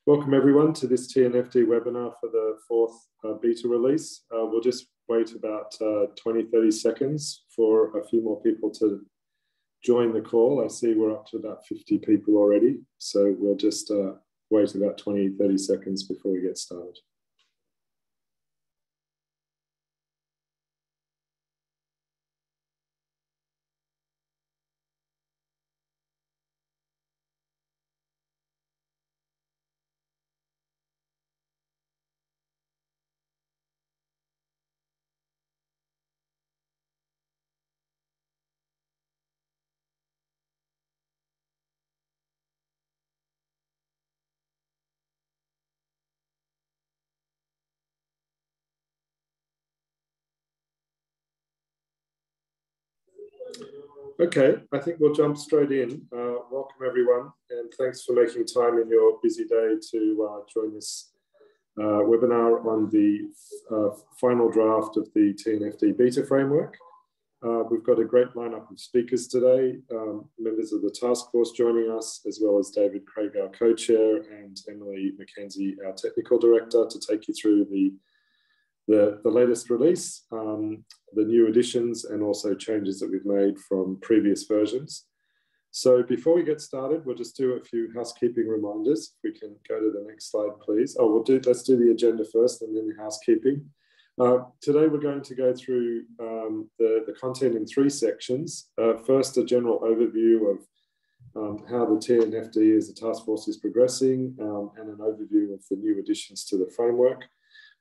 Welcome everyone to this TNFD webinar for the fourth beta release. We'll just wait about 20-30 seconds for a few more people to join the call. I see we're up to about 50 people already, so we'll just wait about 20-30 seconds before we get started. Okay, I think we'll jump straight in. Welcome everyone, and thanks for making time in your busy day to join this webinar on the final draft of the TNFD beta framework. We've got a great lineup of speakers today, members of the task force joining us, as well as David Craig, our co-chair, and Emily McKenzie, our technical director, to take you through the latest release, the new additions, and also changes that we've made from previous versions. So before we get started, we'll just do a few housekeeping reminders. If we can go to the next slide, please. Oh, let's do the agenda first and then the housekeeping. Today, we're going to go through the content in three sections. First, a general overview of how the TNFD as a task force is progressing, and an overview of the new additions to the framework.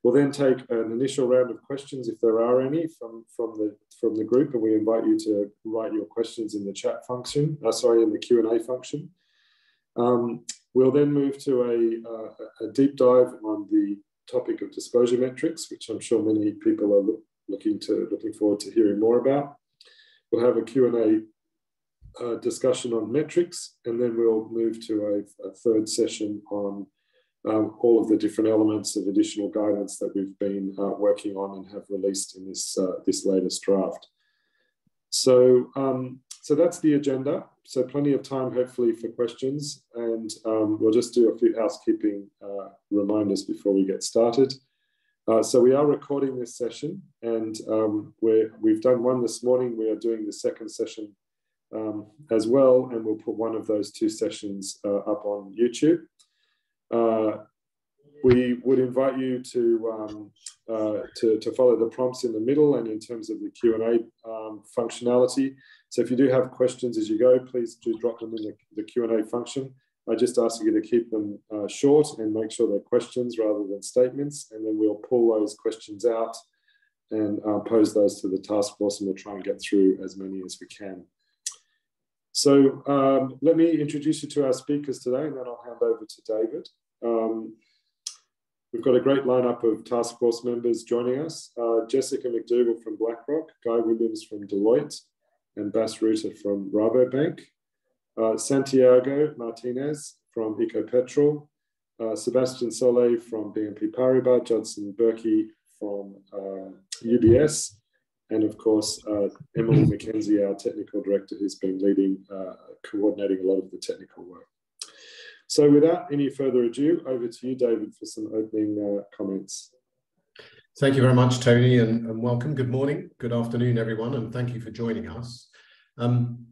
We'll then take an initial round of questions, if there are any, from the group, and we invite you to write your questions in the chat function, in the Q&A function. We'll then move to a deep dive on the topic of disclosure metrics, which I'm sure many people are looking forward to hearing more about. We'll have a Q&A discussion on metrics, and then we'll move to a third session on all of the different elements of additional guidance that we've been working on and have released in this latest draft. So that's the agenda. So plenty of time, hopefully, for questions, and we'll just do a few housekeeping reminders before we get started. So we are recording this session, and we've done one this morning. We are doing the second session as well, and we'll put one of those two sessions up on YouTube. We would invite you to follow the prompts in the middle and in terms of the Q&A functionality. So if you do have questions as you go, please do drop them in the Q&A function. I just ask you to keep them short and make sure they're questions rather than statements, and then we'll pull those questions out and pose those to the task force, and we'll try and get through as many as we can. So let me introduce you to our speakers today, and then I'll hand over to David. We've got a great lineup of task force members joining us. Jessica McDougall from BlackRock, Guy Williams from Deloitte, and Bas Ruter from Rabobank. Santiago Martinez from Ecopetrol, Sebastien Soleille from BNP Paribas, Judson Berkey from UBS, and of course, Emily McKenzie, our technical director, who's been leading, coordinating a lot of the technical work. So without any further ado, over to you, David, for some opening comments. Thank you very much, Tony, and welcome. Good morning, good afternoon, everyone, and thank you for joining us.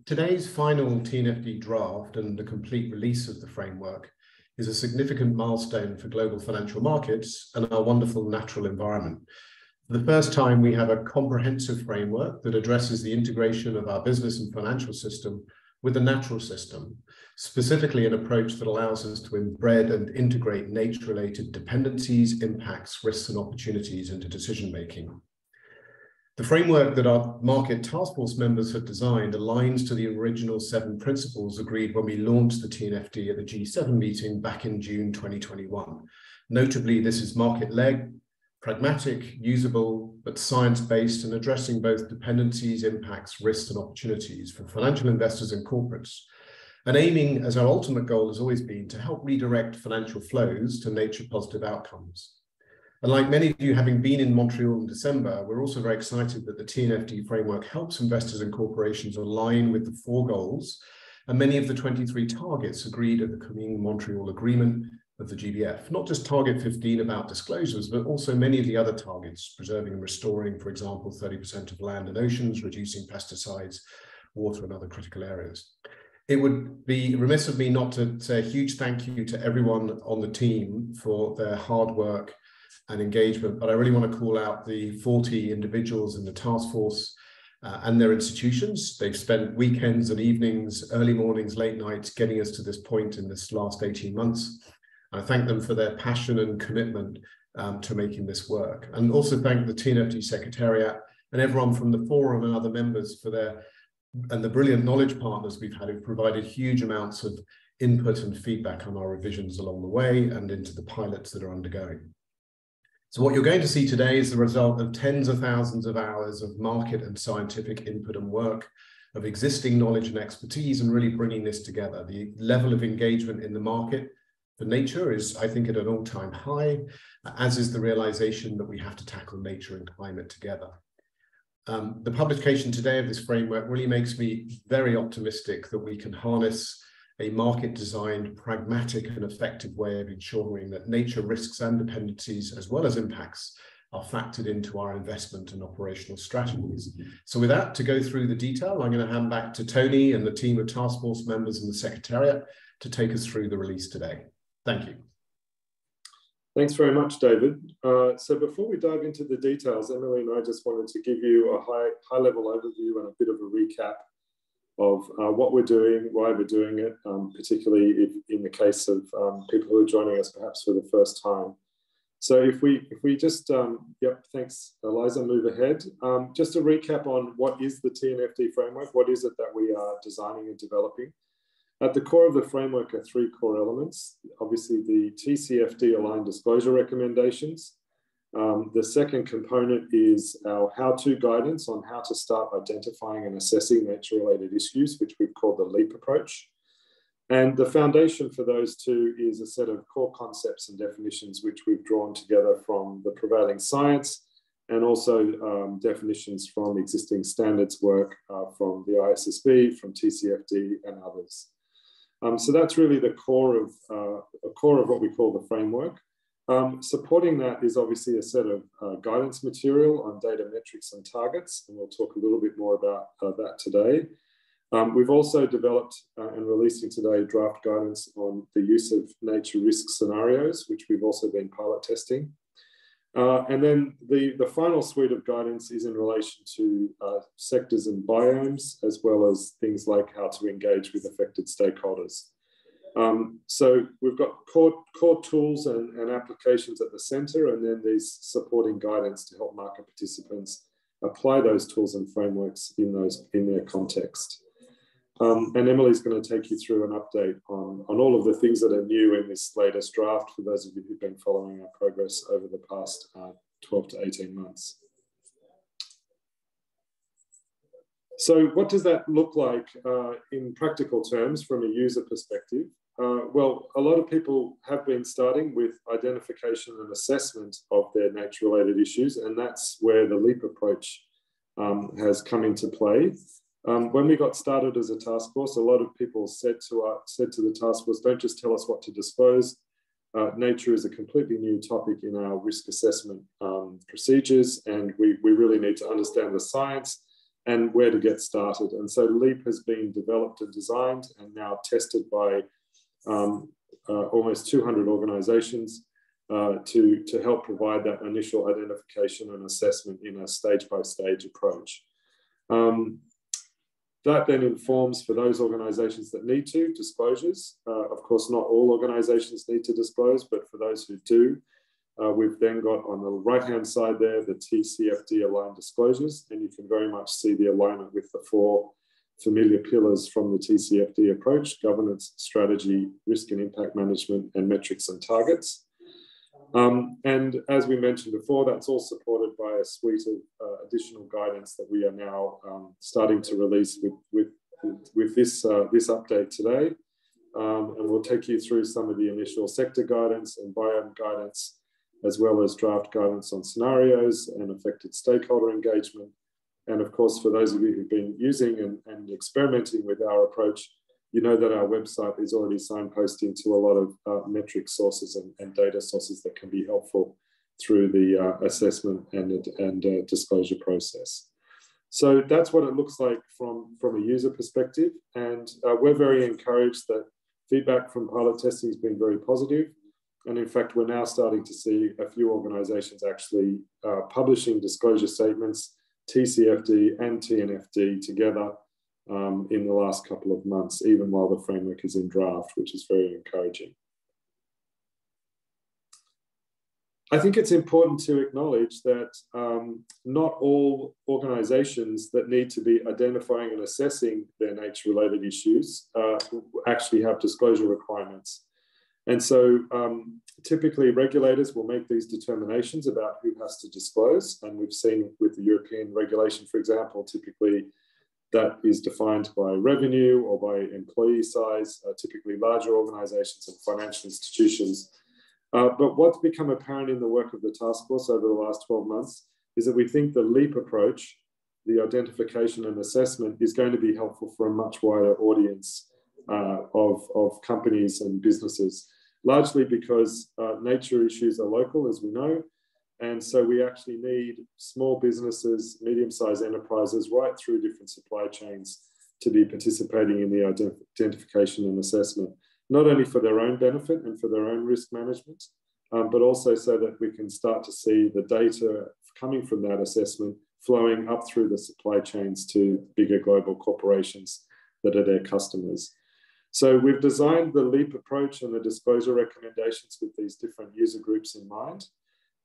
Today's final TNFD draft and the complete release of the framework is a significant milestone for global financial markets and our wonderful natural environment. For the first time, we have a comprehensive framework that addresses the integration of our business and financial system with the natural system, specifically an approach that allows us to embed and integrate nature-related dependencies, impacts, risks, and opportunities into decision-making. The framework that our market task force members have designed aligns to the original 7 principles agreed when we launched the TNFD at the G7 meeting back in June 2021. Notably, this is market-led, pragmatic, usable, but science-based, and addressing both dependencies, impacts, risks, and opportunities for financial investors and corporates, and aiming, as our ultimate goal has always been, to help redirect financial flows to nature-positive outcomes. And like many of you, having been in Montreal in December, we're also very excited that the TNFD framework helps investors and corporations align with the 4 goals and many of the 23 targets agreed at the Coming Montreal Agreement of the GBF, not just target 15 about disclosures, but also many of the other targets, preserving and restoring, for example, 30% of land and oceans, reducing pesticides, water and other critical areas. It would be remiss of me not to say a huge thank you to everyone on the team for their hard work and engagement, but I really want to call out the 40 individuals in the task force and their institutions. They've spent weekends and evenings, early mornings, late nights, getting us to this point in this last 18 months. I thank them for their passion and commitment to making this work. And also thank the TNFD Secretariat and everyone from the forum and other members for and the brilliant knowledge partners we've had who've provided huge amounts of input and feedback on our revisions along the way and into the pilots that are undergoing. So what you're going to see today is the result of tens of thousands of hours of market and scientific input and work, of existing knowledge and expertise, and really bringing this together. The level of engagement in the market for nature is, I think, at an all-time high, as is the realization that we have to tackle nature and climate together. The publication today of this framework really makes me very optimistic that we can harness a market-designed, pragmatic and effective way of ensuring that nature risks and dependencies, as well as impacts, are factored into our investment and operational strategies. So with that, to go through the detail, I'm going to hand back to Tony and the team of task force members and the Secretariat to take us through the release today. Thank you. Thanks very much, David. So before we dive into the details, Emily and I just wanted to give you a high-level overview and a bit of a recap of what we're doing, why we're doing it, particularly if in the case of people who are joining us perhaps for the first time. So if we just, yep, thanks, Eliza, move ahead. Just a recap on what is the TNFD framework, what is it that we are designing and developing. At the core of the framework are three core elements. Obviously, the TCFD aligned disclosure recommendations. The second component is our how-to guidance on how to start identifying and assessing nature-related issues, which we've called the LEAP approach. And the foundation for those two is a set of core concepts and definitions, which we've drawn together from the prevailing science and also definitions from existing standards work from the ISSB, from TCFD and others. So that's really the core of what we call the framework. Supporting that is obviously a set of guidance material on data metrics and targets, and we'll talk a little bit more about that today. We've also developed and releasing today draft guidance on the use of nature risk scenarios, which we've also been pilot testing. And then the final suite of guidance is in relation to sectors and biomes, as well as things like how to engage with affected stakeholders. So we've got core tools and applications at the center, and then these supporting guidance to help market participants apply those tools and frameworks in their context. And Emily's going to take you through an update on all of the things that are new in this latest draft for those of you who've been following our progress over the past 12 to 18 months. So what does that look like in practical terms from a user perspective? Well, a lot of people have been starting with identification and assessment of their nature-related issues, and that's where the LEAP approach has come into play. When we got started as a task force, a lot of people said to the task force, don't just tell us what to disclose. Nature is a completely new topic in our risk assessment procedures, and we really need to understand the science and where to get started. And so LEAP has been developed and designed and now tested by almost 200 organizations to help provide that initial identification and assessment in a stage-by-stage approach. That then informs, for those organizations that need to, disclosures. Of course, not all organizations need to disclose, but for those who do, we've then got on the right-hand side there, the TCFD aligned disclosures, and you can very much see the alignment with the four familiar pillars from the TCFD approach: governance, strategy, risk and impact management, and metrics and targets. And as we mentioned before, that's all supported by a suite of additional guidance that we are now starting to release with this update today. And we'll take you through some of the initial sector guidance and biome guidance, as well as draft guidance on scenarios and affected stakeholder engagement. And of course, for those of you who've been using and experimenting with our approach, you know that our website is already signposting to a lot of metric sources and data sources that can be helpful through the assessment and disclosure process. So that's what it looks like from a user perspective. And we're very encouraged that feedback from pilot testing has been very positive. And in fact, we're now starting to see a few organizations actually publishing disclosure statements, TCFD and TNFD together in the last couple of months, even while the framework is in draft, which is very encouraging. I think it's important to acknowledge that not all organizations that need to be identifying and assessing their nature-related issues actually have disclosure requirements. And so typically regulators will make these determinations about who has to disclose. And we've seen with the European regulation, for example, typically that is defined by revenue or by employee size, typically larger organizations and financial institutions. But what's become apparent in the work of the task force over the last 12 months is that we think the LEAP approach, the identification and assessment, is going to be helpful for a much wider audience of companies and businesses, largely because nature issues are local, as we know. And so we actually need small businesses, medium-sized enterprises, right through different supply chains to be participating in the identification and assessment, not only for their own benefit and for their own risk management, but also so that we can start to see the data coming from that assessment flowing up through the supply chains to bigger global corporations that are their customers. So we've designed the LEAP approach and the disclosure recommendations with these different user groups in mind.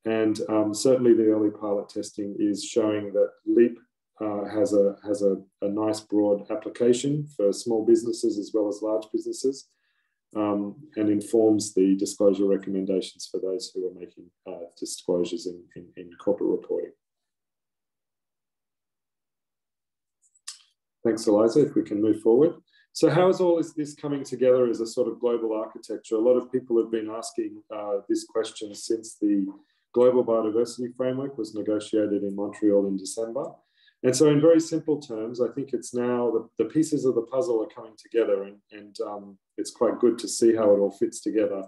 And certainly the early pilot testing is showing that LEAP has a nice broad application for small businesses as well as large businesses, and informs the disclosure recommendations for those who are making disclosures in corporate reporting. Thanks, Eliza. If we can move forward. So how is all this coming together as a sort of global architecture? A lot of people have been asking this question since the Global Biodiversity Framework was negotiated in Montreal in December. And so in very simple terms, I think it's now the pieces of the puzzle are coming together, and it's quite good to see how it all fits together.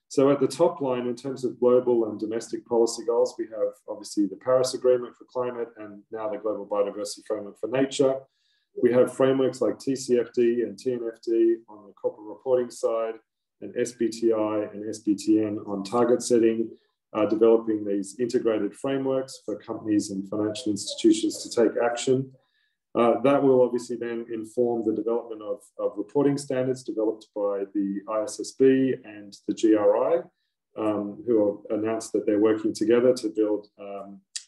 So at the top line, in terms of global and domestic policy goals, we have obviously the Paris Agreement for climate and now the Global Biodiversity Framework for nature. We have frameworks like TCFD and TNFD on the corporate reporting side, and SBTI and SBTN on target setting, developing these integrated frameworks for companies and financial institutions to take action. That will obviously then inform the development of reporting standards developed by the ISSB and the GRI, who have announced that they're working together to build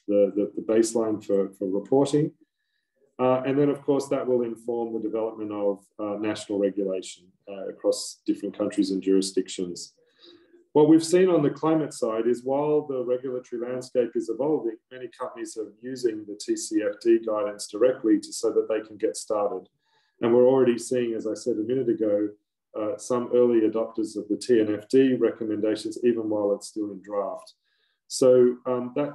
the baseline for reporting. And then, of course, that will inform the development of national regulation across different countries and jurisdictions. What we've seen on the climate side is while the regulatory landscape is evolving, many companies are using the TCFD guidance directly so that they can get started. And we're already seeing, as I said a minute ago, some early adopters of the TNFD recommendations, even while it's still in draft. So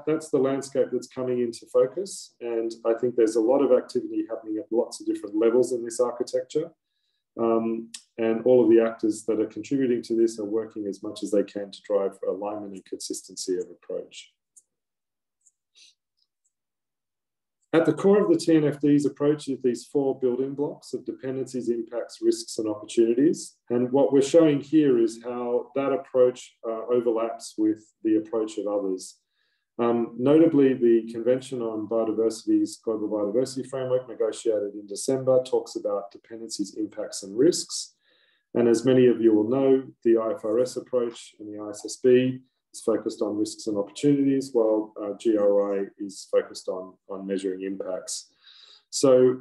that's the landscape that's coming into focus. And I think there's a lot of activity happening at lots of different levels in this architecture. And all of the actors that are contributing to this are working as much as they can to drive alignment and consistency of approach. At the core of the TNFD's approach is these 4 building blocks of dependencies, impacts, risks, and opportunities. And what we're showing here is how that approach overlaps with the approach of others. Notably, the Convention on Biodiversity's Global Biodiversity Framework, negotiated in December, talks about dependencies, impacts, and risks. And as many of you will know, the IFRS approach and the ISSB is focused on risks and opportunities, while GRI is focused on measuring impacts. So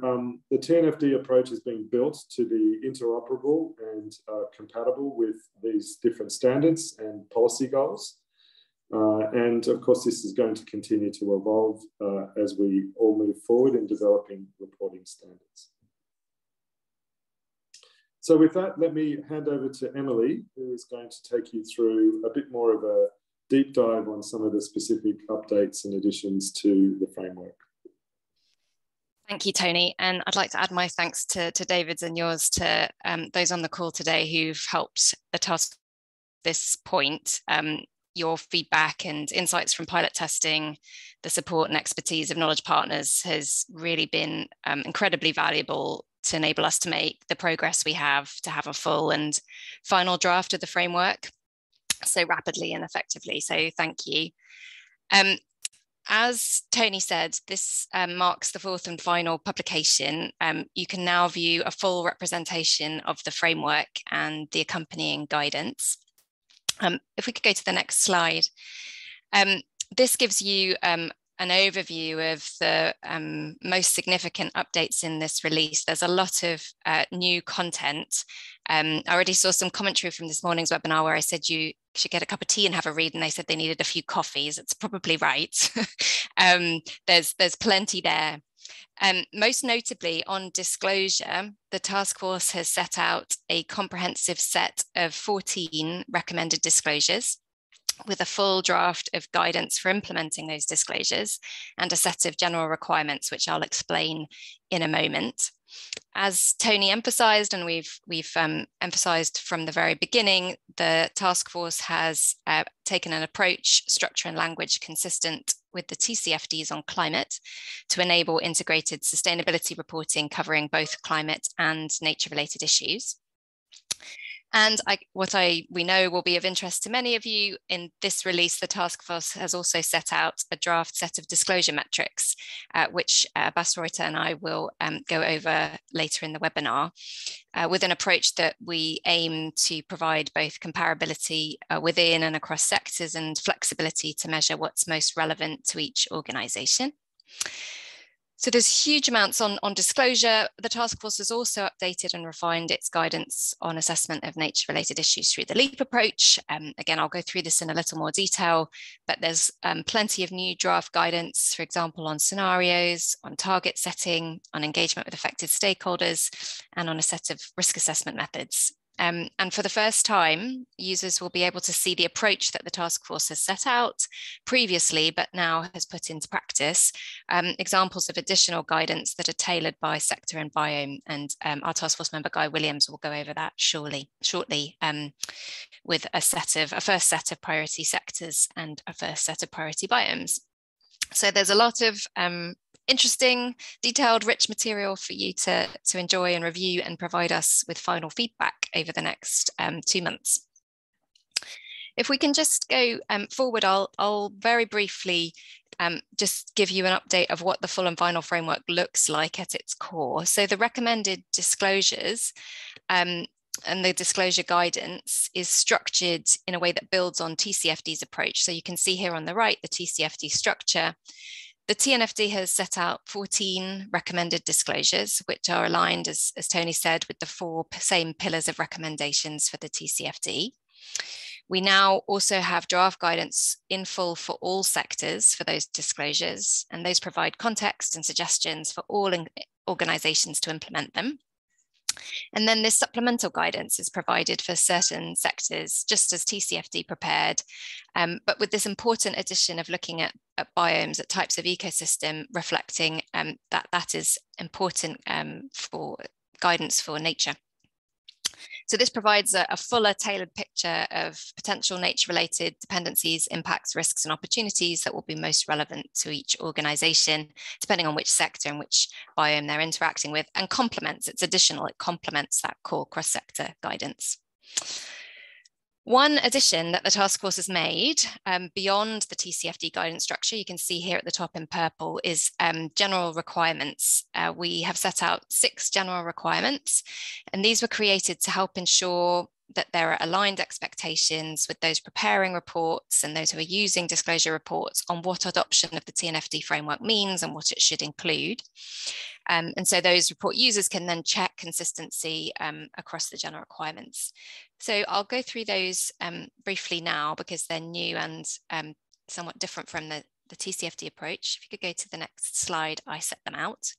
the TNFD approach is being built to be interoperable and compatible with these different standards and policy goals. And of course, this is going to continue to evolve as we all move forward in developing reporting standards. So with that, let me hand over to Emily, who is going to take you through a bit more of a deep dive on some of the specific updates and additions to the framework. Thank you, Tony. And I'd like to add my thanks to David's and yours to those on the call today who've helped the task at this point. Your feedback and insights from pilot testing, the support and expertise of knowledge partners has really been incredibly valuable to enable us to make the progress we have to have a full and final draft of the framework so rapidly and effectively. So thank you. As Tony said, this marks the fourth and final publication. You can now view a full representation of the framework and the accompanying guidance. If we could go to the next slide. This gives you an overview of the most significant updates in this release. There's a lot of new content. I already saw some commentary from this morning's webinar where I said you should get a cup of tea and have a read, and they said they needed a few coffees. It's probably right. There's plenty there. Most notably on disclosure, the task force has set out a comprehensive set of 14 recommended disclosures with a full draft of guidance for implementing those disclosures and a set of general requirements, which I'll explain in a moment. As Tony emphasized, and we've emphasized from the very beginning, the task force has taken an approach, structure and language consistent with the TCFDs on climate to enable integrated sustainability reporting covering both climate and nature-related issues. And we know will be of interest to many of you, in this release, the task force has also set out a draft set of disclosure metrics, which Bas Ruter and I will go over later in the webinar, with an approach that we aim to provide both comparability within and across sectors and flexibility to measure what's most relevant to each organisation. So there's huge amounts on disclosure. The task force has also updated and refined its guidance on assessment of nature-related issues through the LEAP approach. Again, I'll go through this in a little more detail, but there's plenty of new draft guidance, for example, on scenarios, on target setting, on engagement with affected stakeholders, and on a set of risk assessment methods. And for the first time, users will be able to see the approach that the task force has set out previously, but now has put into practice, examples of additional guidance that are tailored by sector and biome. And our task force member, Guy Williams, will go over that shortly, with a first set of priority sectors and a first set of priority biomes. So there's a lot of interesting, detailed, rich material for you to enjoy and review and provide us with final feedback over the next 2 months. If we can just go forward, I'll very briefly just give you an update of what the full and final framework looks like at its core. So the recommended disclosures and the disclosure guidance is structured in a way that builds on TCFD's approach. So you can see here on the right, the TCFD structure. The TNFD has set out 14 recommended disclosures, which are aligned, as Tony said, with the 4 same pillars of recommendations for the TCFD. We now also have draft guidance in full for all sectors for those disclosures, and those provide context and suggestions for all organizations to implement them. And then this supplemental guidance is provided for certain sectors, just as TCFD prepared, but with this important addition of looking at biomes, at types of ecosystem, reflecting that is important for guidance for nature. So this provides a fuller tailored picture of potential nature-related dependencies, impacts, risks, and opportunities that will be most relevant to each organization, depending on which sector and which biome they're interacting with, and it's additional, it complements that core cross-sector guidance. One addition that the task force has made beyond the TCFD guidance structure, you can see here at the top in purple, is general requirements. We have set out 6 general requirements, and these were created to help ensure that there are aligned expectations with those preparing reports and those who are using disclosure reports on what adoption of the TNFD framework means and what it should include. And so those report users can then check consistency across the general requirements. So I'll go through those briefly now because they're new and somewhat different from the TCFD approach. If you could go to the next slide, I set them out.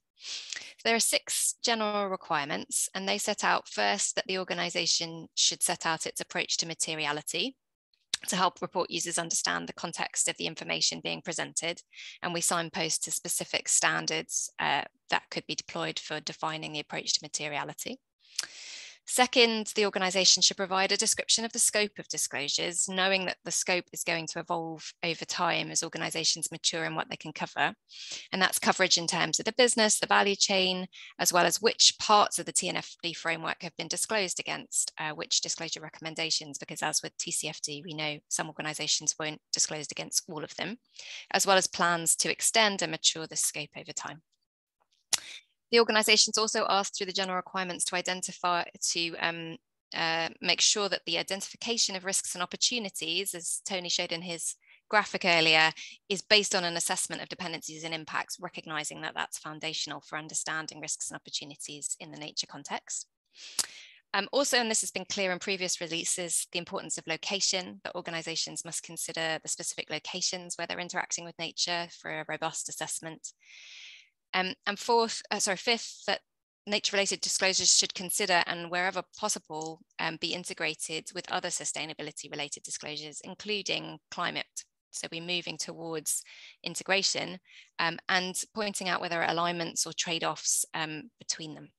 There are 6 general requirements, and they set out first that the organization should set out its approach to materiality. to help report users understand the context of the information being presented. And we signpost to specific standards that could be deployed for defining the approach to materiality. Second, the organisation should provide a description of the scope of disclosures, knowing that the scope is going to evolve over time as organisations mature in what they can cover. And that's coverage in terms of the business, the value chain, as well as which parts of the TNFD framework have been disclosed against which disclosure recommendations, because as with TCFD, we know some organisations won't disclose against all of them, as well as plans to extend and mature the scope over time. The organisations also asked through the general requirements to identify, make sure that the identification of risks and opportunities, as Tony showed in his graphic earlier, is based on an assessment of dependencies and impacts, recognising that that's foundational for understanding risks and opportunities in the nature context. Also, and this has been clear in previous releases, the importance of location, that organisations must consider the specific locations where they're interacting with nature for a robust assessment. And fifth, that nature-related disclosures should consider and wherever possible be integrated with other sustainability-related disclosures, including climate. So we're moving towards integration and pointing out whether there are alignments or trade-offs between them.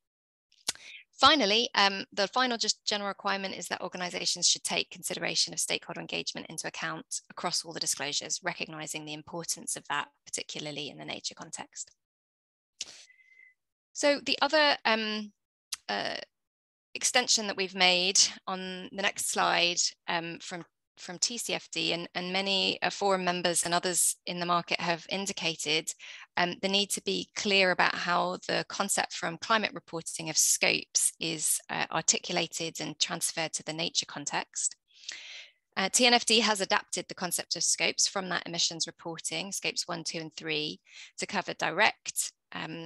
Finally, the final just general requirement is that organisations should take consideration of stakeholder engagement into account across all the disclosures, recognising the importance of that, particularly in the nature context. So the other extension that we've made on the next slide from TCFD, and many forum members and others in the market have indicated the need to be clear about how the concept from climate reporting of scopes is articulated and transferred to the nature context. TNFD has adapted the concept of scopes from that emissions reporting, scopes 1, 2, and 3, to cover direct,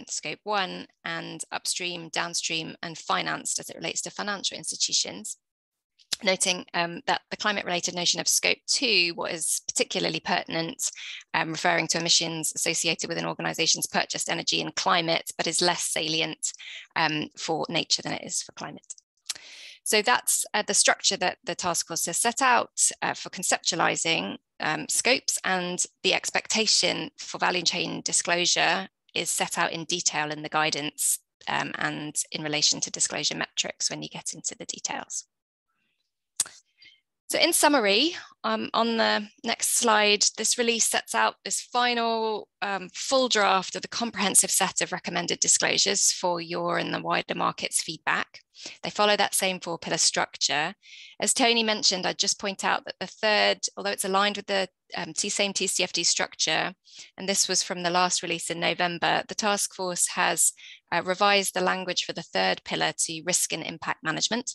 scope 1, and upstream, downstream, and financed as it relates to financial institutions, noting that the climate-related notion of scope 2 was particularly pertinent, referring to emissions associated with an organisation's purchased energy and climate, but is less salient for nature than it is for climate. So that's the structure that the task force has set out for conceptualising scopes, and the expectation for value chain disclosure is set out in detail in the guidance and in relation to disclosure metrics when you get into the details. So in summary, on the next slide, this release sets out this final full draft of the comprehensive set of recommended disclosures for your and the wider market's feedback. They follow that same 4-pillar structure. As Tony mentioned, I'd just point out that the third, although it's aligned with the same TCFD structure, and this was from the last release in November, the task force has revised the language for the third pillar to risk and impact management.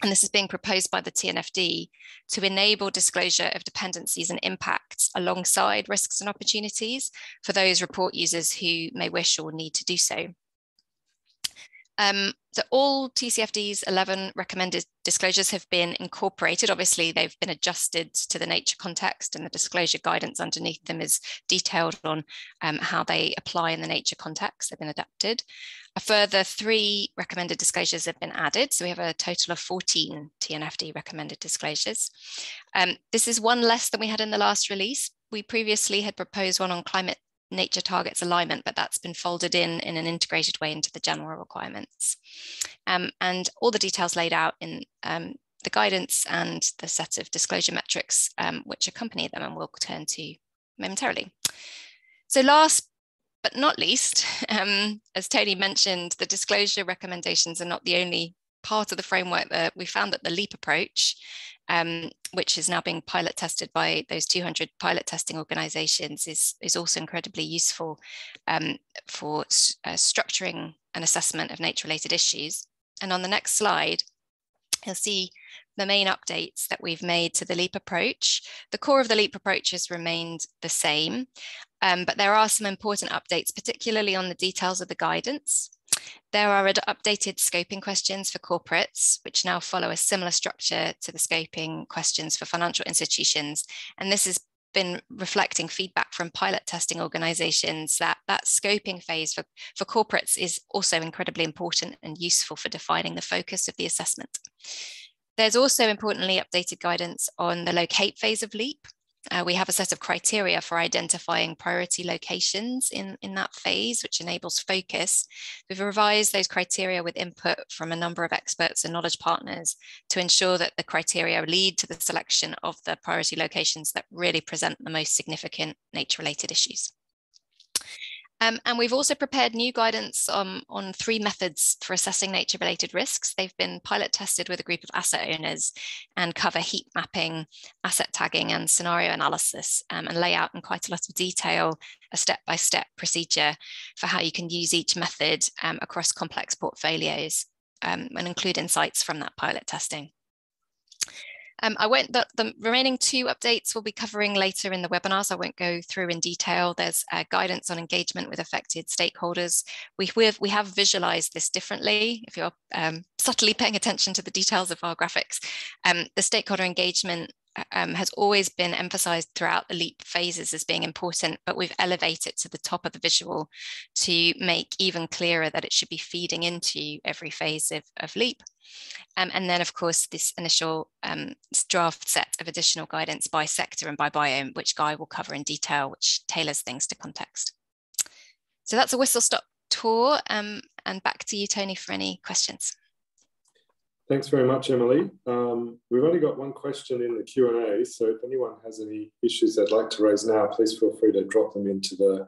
And this is being proposed by the TNFD to enable disclosure of dependencies and impacts alongside risks and opportunities for those report users who may wish or need to do so. So all TCFD's 11 recommended disclosures have been incorporated. Obviously, they've been adjusted to the nature context, and the disclosure guidance underneath them is detailed on how they apply in the nature context. They've been adapted. A further 3 recommended disclosures have been added. So we have a total of 14 TNFD recommended disclosures. This is one less than we had in the last release. We previously had proposed one on climate nature targets alignment, but that's been folded in an integrated way into the general requirements. And all the details laid out in the guidance and the set of disclosure metrics which accompany them, and we'll turn to momentarily. So last but not least, as Tony mentioned, the disclosure recommendations are not the only part of the framework. That we found that the LEAP approach, which is now being pilot tested by those 200 pilot testing organizations, is also incredibly useful for structuring an assessment of nature-related issues. And on the next slide, you'll see the main updates that we've made to the LEAP approach. The core of the LEAP approach has remained the same, but there are some important updates, particularly on the details of the guidance. There are updated scoping questions for corporates, which now follow a similar structure to the scoping questions for financial institutions. And this has been reflecting feedback from pilot testing organizations that scoping phase for corporates is also incredibly important and useful for defining the focus of the assessment. There's also importantly updated guidance on the locate phase of LEAP. We have a set of criteria for identifying priority locations in that phase, which enables focus. We've revised those criteria with input from a number of experts and knowledge partners to ensure that the criteria lead to the selection of the priority locations that really present the most significant nature-related issues. And we've also prepared new guidance on 3 methods for assessing nature-related risks. They've been pilot tested with a group of asset owners and cover heat mapping, asset tagging, and scenario analysis, and lay out in quite a lot of detail a step-by-step procedure for how you can use each method across complex portfolios and include insights from that pilot testing. The remaining 2 updates we'll be covering later in the webinar, so I won't go through in detail. There's guidance on engagement with affected stakeholders. We have visualized this differently. If you're subtly paying attention to the details of our graphics, the stakeholder engagement has always been emphasized throughout the LEAP phases as being important, but we've elevated it to the top of the visual to make even clearer that it should be feeding into every phase of LEAP. And then, of course, this initial draft set of additional guidance by sector and by biome, which Guy will cover in detail, which tailors things to context. So that's a whistle-stop tour, and back to you, Tony, for any questions. Thanks very much, Emily. We've only got 1 question in the Q&A, so if anyone has any issues they'd like to raise now, please feel free to drop them into the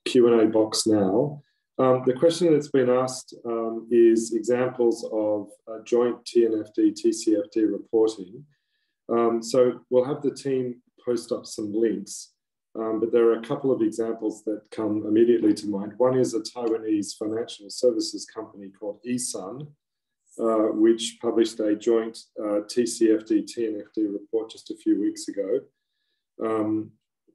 Q&A box now. The question that's been asked is examples of joint TNFD, TCFD reporting. So we'll have the team post up some links, but there are a couple of examples that come immediately to mind. One is a Taiwanese financial services company called eSun, which published a joint TCFD, TNFD report just a few weeks ago,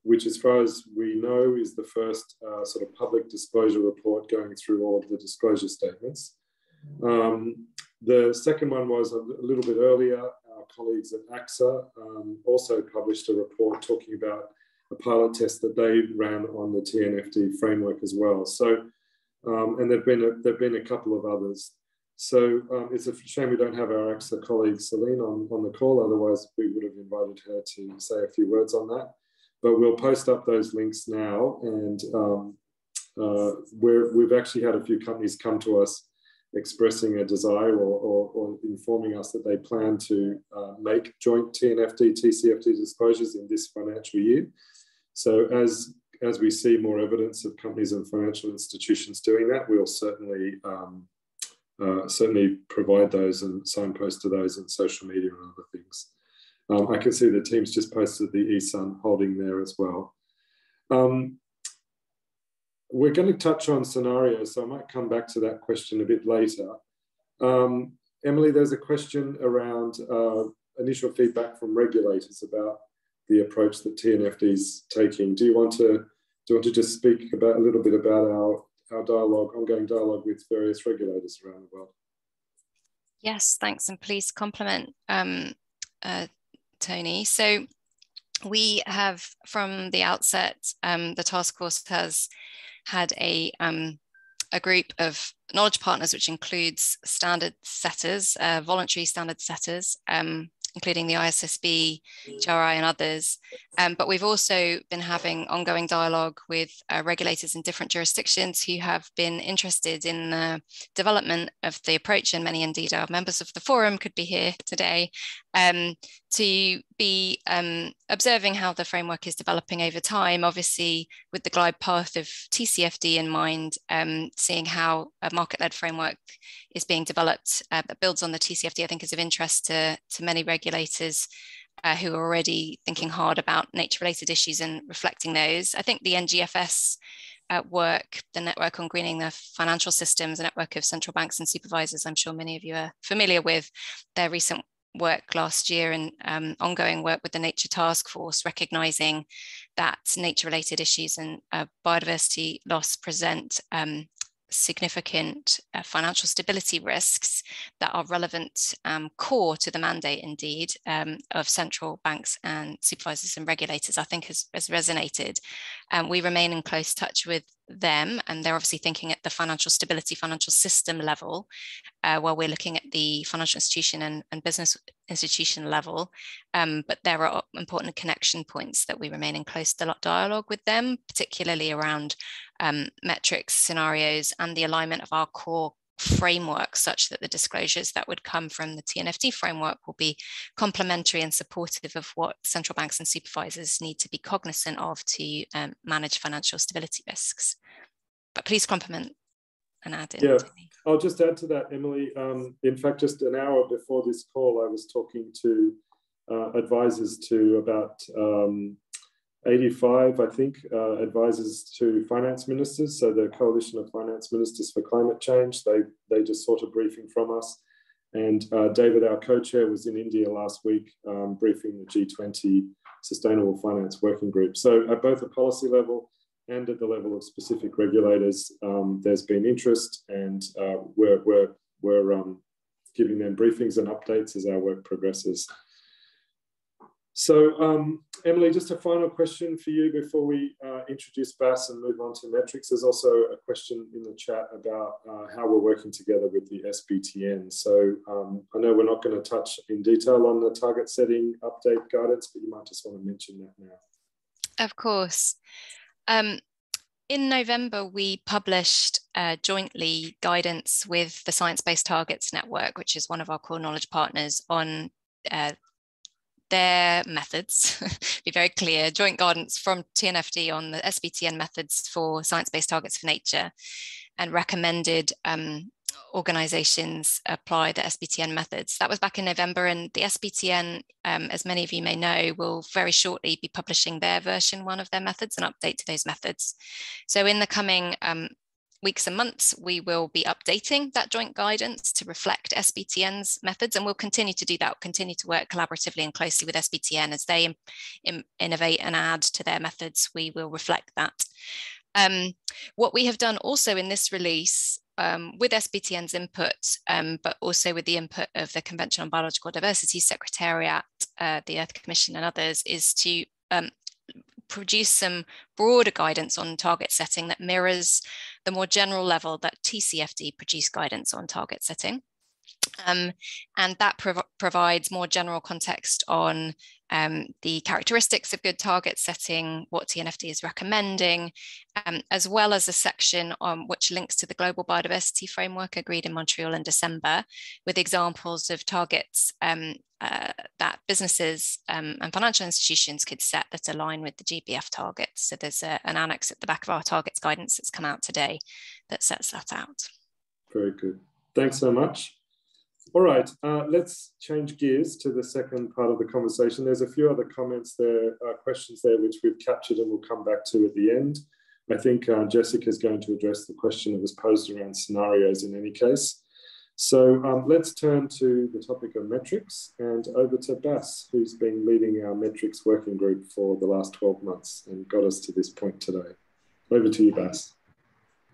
which, as far as we know, is the first sort of public disclosure report going through all of the disclosure statements. The second one was a little bit earlier. Our colleagues at AXA also published a report talking about a pilot test that they ran on the TNFD framework as well. So, and there've been a couple of others. So it's a shame we don't have our AXA colleague Celine on the call, otherwise we would have invited her to say a few words on that. But we'll post up those links now, and we've actually had a few companies come to us expressing a desire or informing us that they plan to make joint TNFD, TCFD disclosures in this financial year. So as we see more evidence of companies and financial institutions doing that, we'll certainly provide those and signpost to those in social media and other things. I can see the team's just posted the eSun holding there as well. We're going to touch on scenarios, so I might come back to that question a bit later. Emily, there's a question around initial feedback from regulators about the approach that TNFD is taking. Do you want to just speak about a little bit about our dialogue, ongoing dialogue with various regulators around the world? Yes, thanks, and please compliment Tony. So we have, from the outset, the task force has had a group of knowledge partners, which includes standard setters, voluntary standard setters, including the ISSB, GRI and others. But we've also been having ongoing dialogue with regulators in different jurisdictions who have been interested in the development of the approach, and many indeed our members of the forum could be here today to be observing how the framework is developing over time, obviously with the glide path of TCFD in mind, seeing how a market-led framework is being developed that builds on the TCFD, I think is of interest to many regulators who are already thinking hard about nature-related issues and reflecting those. I think the NGFS work, the Network on Greening the Financial Systems, a network of central banks and supervisors, I'm sure many of you are familiar with their recent work last year and ongoing work with the Nature Task Force, recognizing that nature-related issues and biodiversity loss present significant financial stability risks that are relevant core to the mandate indeed of central banks and supervisors and regulators, I think has resonated. We remain in close touch with them, and they're obviously thinking at the financial stability, financial system level, while we're looking at the financial institution and business institution level. But there are important connection points that we remain in close dialogue with them, particularly around metrics, scenarios, and the alignment of our core framework, such that the disclosures that would come from the TNFD framework will be complementary and supportive of what central banks and supervisors need to be cognizant of to manage financial stability risks. But please complement and add in. Yeah, I'll just add to that, Emily. In fact, just an hour before this call, I was talking to advisors to about 85, I think, advisors to finance ministers. So the Coalition of Finance Ministers for Climate Change, they just sought a briefing from us. And David, our co-chair, was in India last week briefing the G20 Sustainable Finance Working Group. So at both a policy level and at the level of specific regulators, there's been interest, and we're giving them briefings and updates as our work progresses. So, Emily, just a final question for you before we introduce Bas and move on to metrics. There's also a question in the chat about how we're working together with the SBTN. So I know we're not going to touch in detail on the target setting update guidance, but you might just want to mention that now. Of course. In November, we published jointly guidance with the Science Based Targets Network, which is one of our core knowledge partners, on their methods. Be very clear, joint guidance from TNFD on the SBTN methods for science-based targets for nature, and recommended organizations apply the SBTN methods. That was back in November, and the SBTN, as many of you may know, will very shortly be publishing their version 1 of their methods, an update to those methods. So in the coming weeks and months, we will be updating that joint guidance to reflect SBTN's methods, and we'll continue to do that. We'll continue to work collaboratively and closely with SBTN as they innovate and add to their methods. We will reflect that. What we have done also in this release, with SBTN's input, but also with the input of the Convention on Biological Diversity Secretariat, the Earth Commission and others, is to produce some broader guidance on target setting that mirrors the more general level that TCFD produced guidance on target setting. And that provides more general context on the characteristics of good target setting, what TNFD is recommending, as well as a section which links to the Global Biodiversity Framework agreed in Montreal in December, with examples of targets that businesses and financial institutions could set that align with the GBF targets. So there's an annex at the back of our targets guidance that's come out today that sets that out. Very good. Thanks so much. All right, let's change gears to the second part of the conversation. There's a few other comments there, questions there, which we've captured and we'll come back to at the end. I think Jessica is going to address the question that was posed around scenarios in any case. So let's turn to the topic of metrics, and over to Bas, who's been leading our metrics working group for the last 12 months and got us to this point today. Over to you, Bas.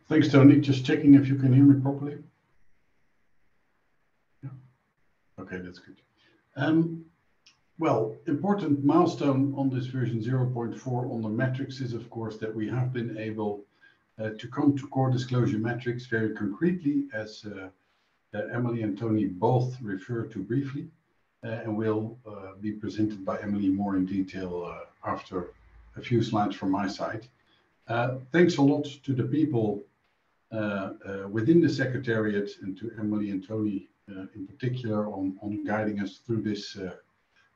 Thanks, Tony. Just checking if you can hear me properly. Okay, that's good. Well, important milestone on this version 0.4 on the metrics is, of course, that we have been able to come to core disclosure metrics very concretely, as Emily and Tony both referred to briefly, and will be presented by Emily more in detail after a few slides from my side. Thanks a lot to the people within the Secretariat and to Emily and Tony in particular on guiding us through this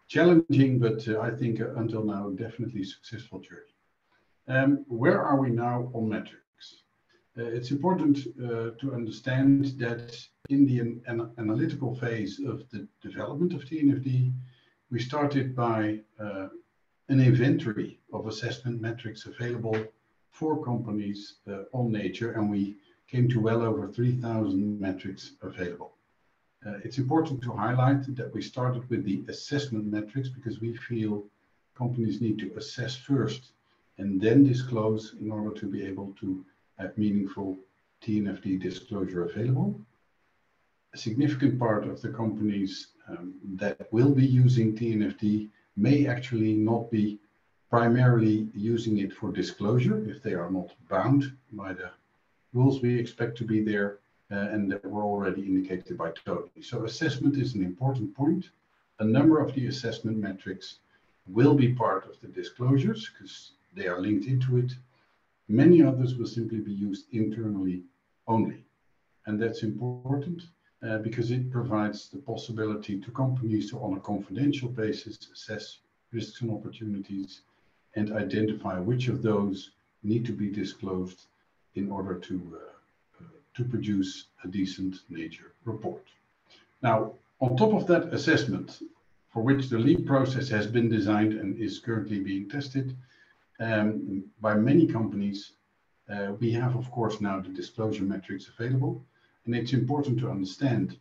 challenging, but I think until now definitely successful journey. Where are we now on metrics? It's important to understand that in the analytical phase of the development of TNFD, we started by an inventory of assessment metrics available for companies on nature, and we came to well over 3,000 metrics available. It's important to highlight that we started with the assessment metrics because we feel companies need to assess first and then disclose in order to be able to have meaningful TNFD disclosure available. A significant part of the companies that will be using TNFD may actually not be primarily using it for disclosure if they are not bound by the rules we expect to be there, and that were already indicated by Tony. So assessment is an important point. A number of the assessment metrics will be part of the disclosures because they are linked into it. Many others will simply be used internally only. And that's important because it provides the possibility to companies to, on a confidential basis, assess risks and opportunities and identify which of those need to be disclosed in order to produce a decent nature report. Now, on top of that assessment, for which the LEAP process has been designed and is currently being tested by many companies, we have, of course, now the disclosure metrics available. And it's important to understand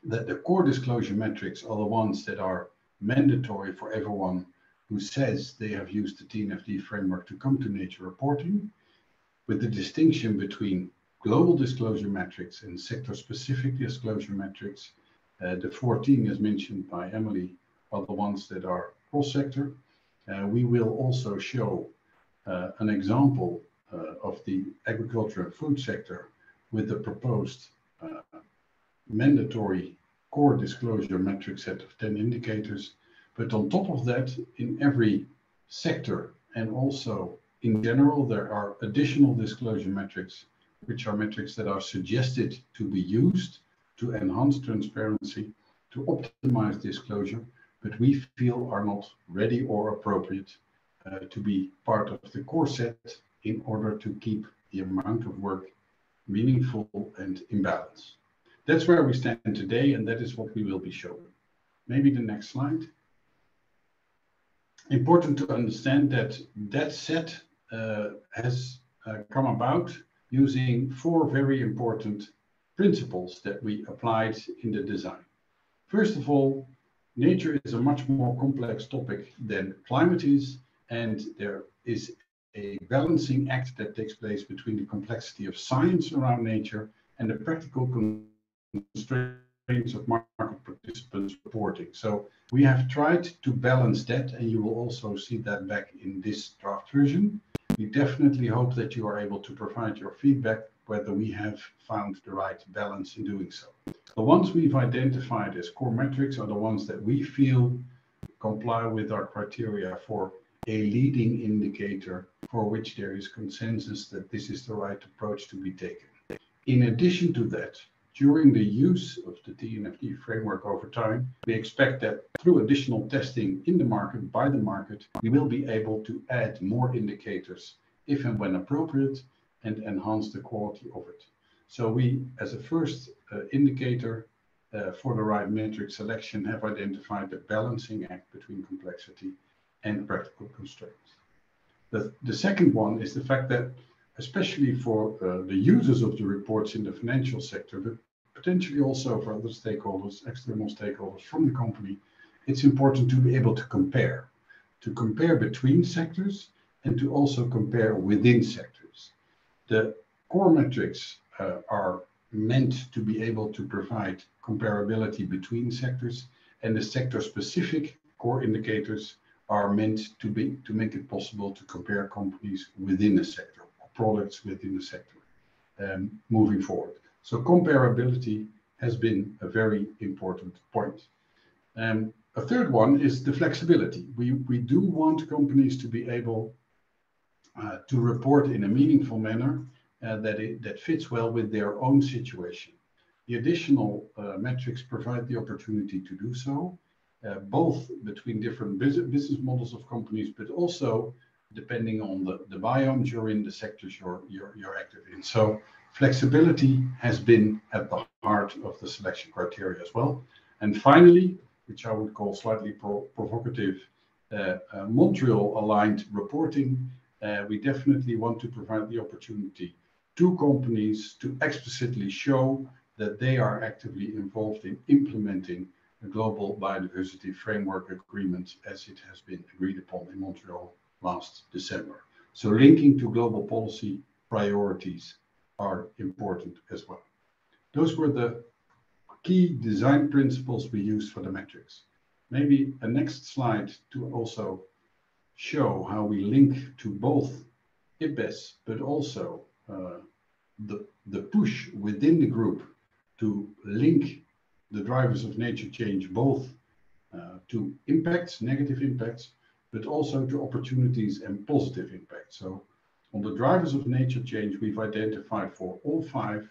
that the core disclosure metrics are the ones that are mandatory for everyone who says they have used the TNFD framework to come to nature reporting, with the distinction between global disclosure metrics and sector-specific disclosure metrics. The 14, as mentioned by Emily, are the ones that are cross-sector. We will also show an example of the agriculture and food sector with the proposed mandatory core disclosure metric set of 10 indicators. But on top of that, in every sector and also in general, there are additional disclosure metrics, which are metrics that are suggested to be used to enhance transparency, to optimize disclosure, but we feel are not ready or appropriate to be part of the core set in order to keep the amount of work meaningful and in balance. That's where we stand today, and that is what we will be showing. Maybe the next slide. Important to understand that that set has come about using 4 very important principles that we applied in the design. First of all, nature is a much more complex topic than climate is, and there is a balancing act that takes place between the complexity of science around nature and the practical constraints of market participants reporting. So we have tried to balance that, and you will also see that back in this draft version. We definitely hope that you are able to provide your feedback whether we have found the right balance in doing so. The ones we've identified as core metrics are the ones that we feel comply with our criteria for a leading indicator for which there is consensus that this is the right approach to be taken. In addition to that, during the use of the TNFD framework over time, we expect that through additional testing in the market, by the market, we will be able to add more indicators if and when appropriate and enhance the quality of it. So we, as a first indicator for the right metric selection, have identified the balancing act between complexity and practical constraints. The second one is the fact that, especially for the users of the reports in the financial sector, but potentially also for other stakeholders, external stakeholders from the company, it's important to be able to compare between sectors and to also compare within sectors. The core metrics are meant to be able to provide comparability between sectors, and the sector-specific core indicators are meant to make it possible to compare companies within a sector, or products within a sector, moving forward. So comparability has been a very important point. A third one is the flexibility. We do want companies to be able to report in a meaningful manner that fits well with their own situation. The additional metrics provide the opportunity to do so, both between different business models of companies, but also depending on the biomes you're in, the sectors you're active in. So flexibility has been at the heart of the selection criteria as well. And finally, which I would call slightly provocative, Montreal-aligned reporting. We definitely want to provide the opportunity to companies to explicitly show that they are actively involved in implementing the Global Biodiversity Framework Agreement as it has been agreed upon in Montreal last December. So linking to global policy priorities are important as well. Those were the key design principles we used for the metrics. Maybe a next slide to also show how we link to both IPBES, but also the push within the group to link the drivers of nature change both to impacts, negative impacts, but also to opportunities and positive impacts. So on the drivers of nature change, we've identified for all 5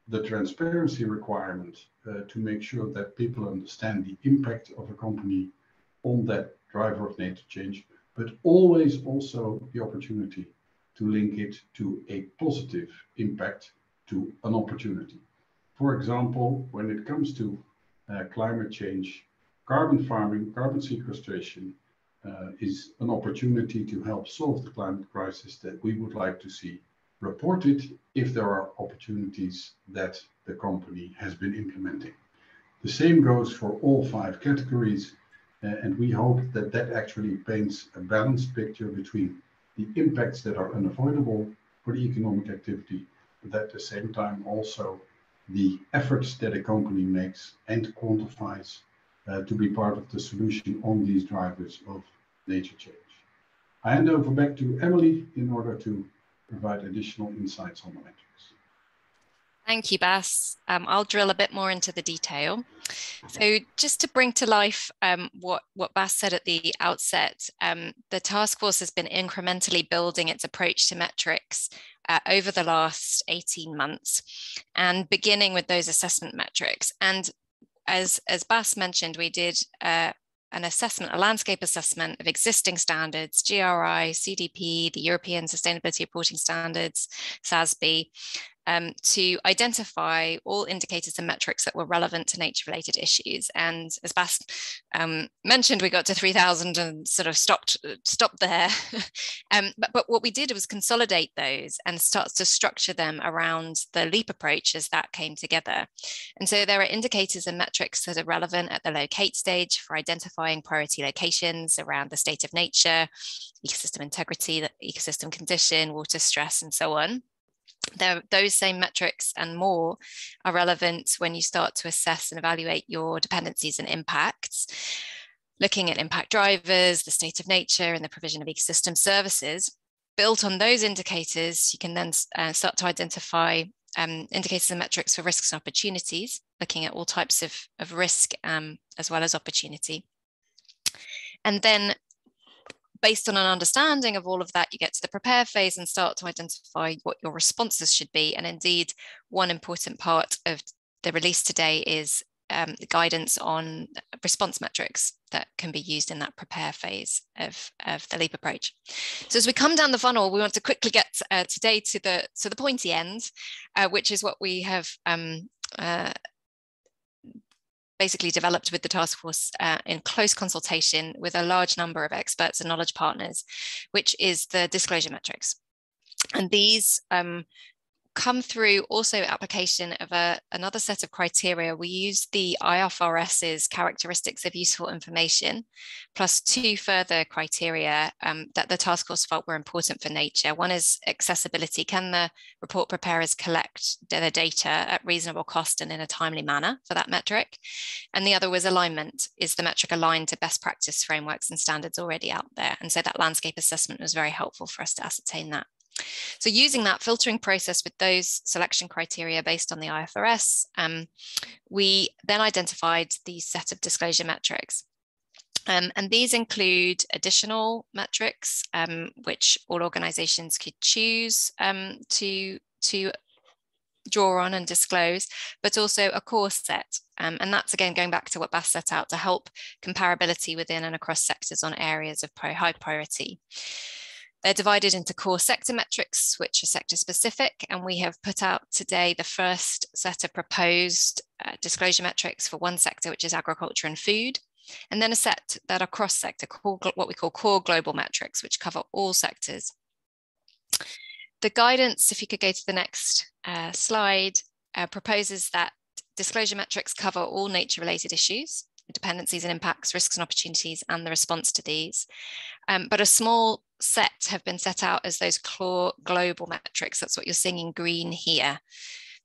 the transparency requirement to make sure that people understand the impact of a company on that driver of nature change, but always also the opportunity to link it to a positive impact to an opportunity. For example, when it comes to climate change, carbon farming, carbon sequestration is an opportunity to help solve the climate crisis that we would like to see reported if there are opportunities that the company has been implementing. The same goes for all 5 categories, and we hope that that actually paints a balanced picture between the impacts that are unavoidable for the economic activity, but at the same time also the efforts that a company makes and quantifies to be part of the solution on these drivers of nature change. I hand over back to Emily in order to provide additional insights on the metrics. Thank you, Bas. I'll drill a bit more into the detail. So just to bring to life what Bas said at the outset, the task force has been incrementally building its approach to metrics over the last 18 months, and beginning with those assessment metrics. And as Bas mentioned, we did an assessment, a landscape assessment of existing standards, GRI, CDP, the European Sustainability Reporting Standards, SASB, to identify all indicators and metrics that were relevant to nature-related issues. And as Bas mentioned, we got to 3,000 and sort of stopped there. But what we did was consolidate those and start to structure them around the LEAP approach as that came together. And so there are indicators and metrics that are relevant at the locate stage for identifying priority locations around the state of nature, ecosystem integrity, the ecosystem condition, water stress, and so on. Those same metrics and more are relevant when you start to assess and evaluate your dependencies and impacts, looking at impact drivers, the state of nature, and the provision of ecosystem services. Built on those indicators, you can then start to identify indicators and metrics for risks and opportunities, looking at all types of risk as well as opportunity. And then based on an understanding of all of that, you get to the prepare phase and start to identify what your responses should be. And indeed, one important part of the release today is the guidance on response metrics that can be used in that prepare phase of the LEAP approach. So as we come down the funnel, we want to quickly get today to the pointy end, which is what we have basically developed with the task force in close consultation with a large number of experts and knowledge partners, which is the disclosure metrics. And these come through also application of another set of criteria. We use the IFRS's characteristics of useful information, plus 2 further criteria that the task force felt were important for nature. One is accessibility. Can the report preparers collect the data at reasonable cost and in a timely manner for that metric? And the other was alignment. Is the metric aligned to best practice frameworks and standards already out there? And so that landscape assessment was very helpful for us to ascertain that. So using that filtering process with those selection criteria based on the IFRS, we then identified the set of disclosure metrics. And these include additional metrics, which all organizations could choose to draw on and disclose, but also a core set. And that's again going back to what Bas set out to help comparability within and across sectors on areas of high priority. They're divided into core sector metrics, which are sector specific, and we have put out today the first set of proposed disclosure metrics for one sector, which is agriculture and food, and then a set that are cross sector, what we call core global metrics, which cover all sectors. The guidance, if you could go to the next slide, proposes that disclosure metrics cover all nature-related issues, dependencies and impacts, risks and opportunities, and the response to these. But a small set have been set out as those core global metrics. That's what you're seeing in green here.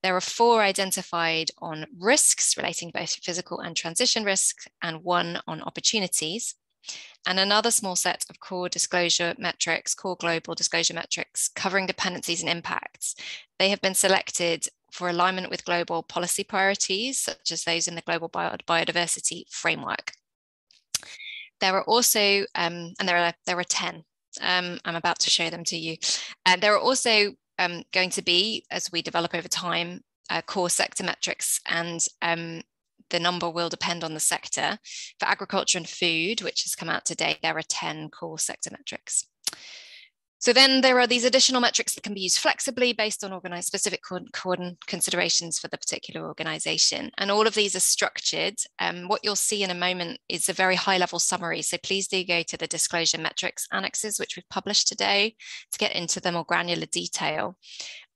There are 4 identified on risks relating both physical and transition risks, and 1 on opportunities. and another small set of core disclosure metrics, core global disclosure metrics covering dependencies and impacts. They have been selected for alignment with global policy priorities, such as those in the Global Biodiversity Framework. There are also, and there are 10. I'm about to show them to you. There are also going to be, as we develop over time, core sector metrics, and the number will depend on the sector. For agriculture and food, which has come out today, there are 10 core sector metrics. So then there are these additional metrics that can be used flexibly based on specific considerations for the particular organization. And all of these are structured. What you'll see in a moment is a very high level summary. So please do go to the disclosure metrics annexes, which we've published today, to get into the more granular detail.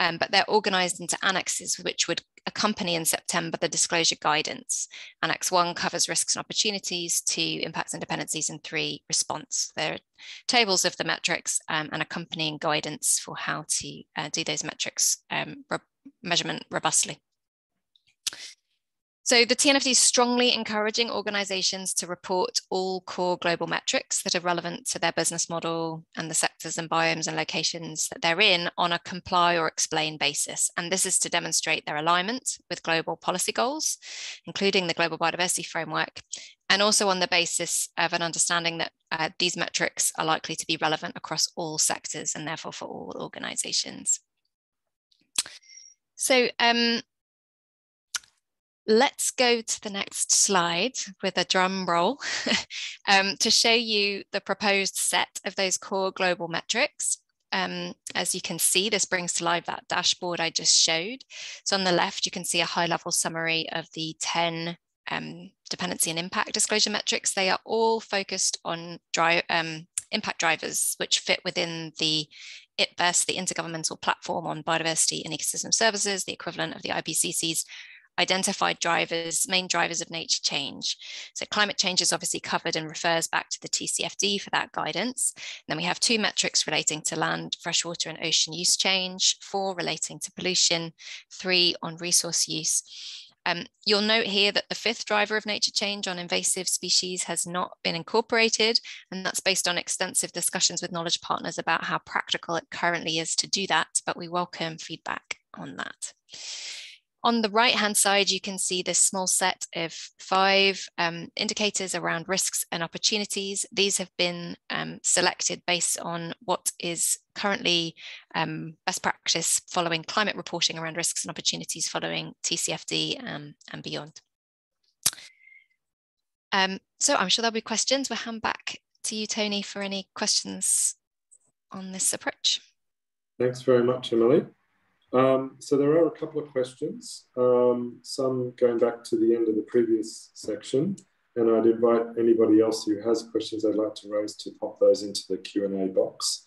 But they're organized into annexes, which would accompany in September the disclosure guidance. Annex 1 covers risks and opportunities, 2 impacts and dependencies, and 3 response. There are tables of the metrics and accompanying guidance for how to do those metrics measurement robustly. So the TNFD is strongly encouraging organizations to report all core global metrics that are relevant to their business model and the sectors and biomes and locations that they're in on a comply or explain basis. And this is to demonstrate their alignment with global policy goals, including the Global Biodiversity Framework, and also on the basis of an understanding that these metrics are likely to be relevant across all sectors and therefore for all organizations. So, let's go to the next slide with a drum roll to show you the proposed set of those core global metrics. As you can see, this brings to life that dashboard I just showed. So on the left, you can see a high-level summary of the 10 dependency and impact disclosure metrics. They are all focused on impact drivers, which fit within the IPBES, the Intergovernmental Platform on Biodiversity and Ecosystem Services, the equivalent of the IPCC's identified drivers, main drivers of nature change. So climate change is obviously covered and refers back to the TCFD for that guidance. And then we have 2 metrics relating to land, freshwater and ocean use change, 4 relating to pollution, 3 on resource use. You'll note here that the 5th driver of nature change on invasive species has not been incorporated, and that's based on extensive discussions with knowledge partners about how practical it currently is to do that, but we welcome feedback on that. On the right-hand side, you can see this small set of 5 indicators around risks and opportunities. These have been selected based on what is currently best practice following climate reporting around risks and opportunities following TCFD and beyond. So I'm sure there'll be questions. We'll hand back to you, Tony, for any questions on this approach. Thanks very much, Emily. So there are a couple of questions, some going back to the end of the previous section, and I'd invite anybody else who has questions they'd like to raise to pop those into the Q&A box.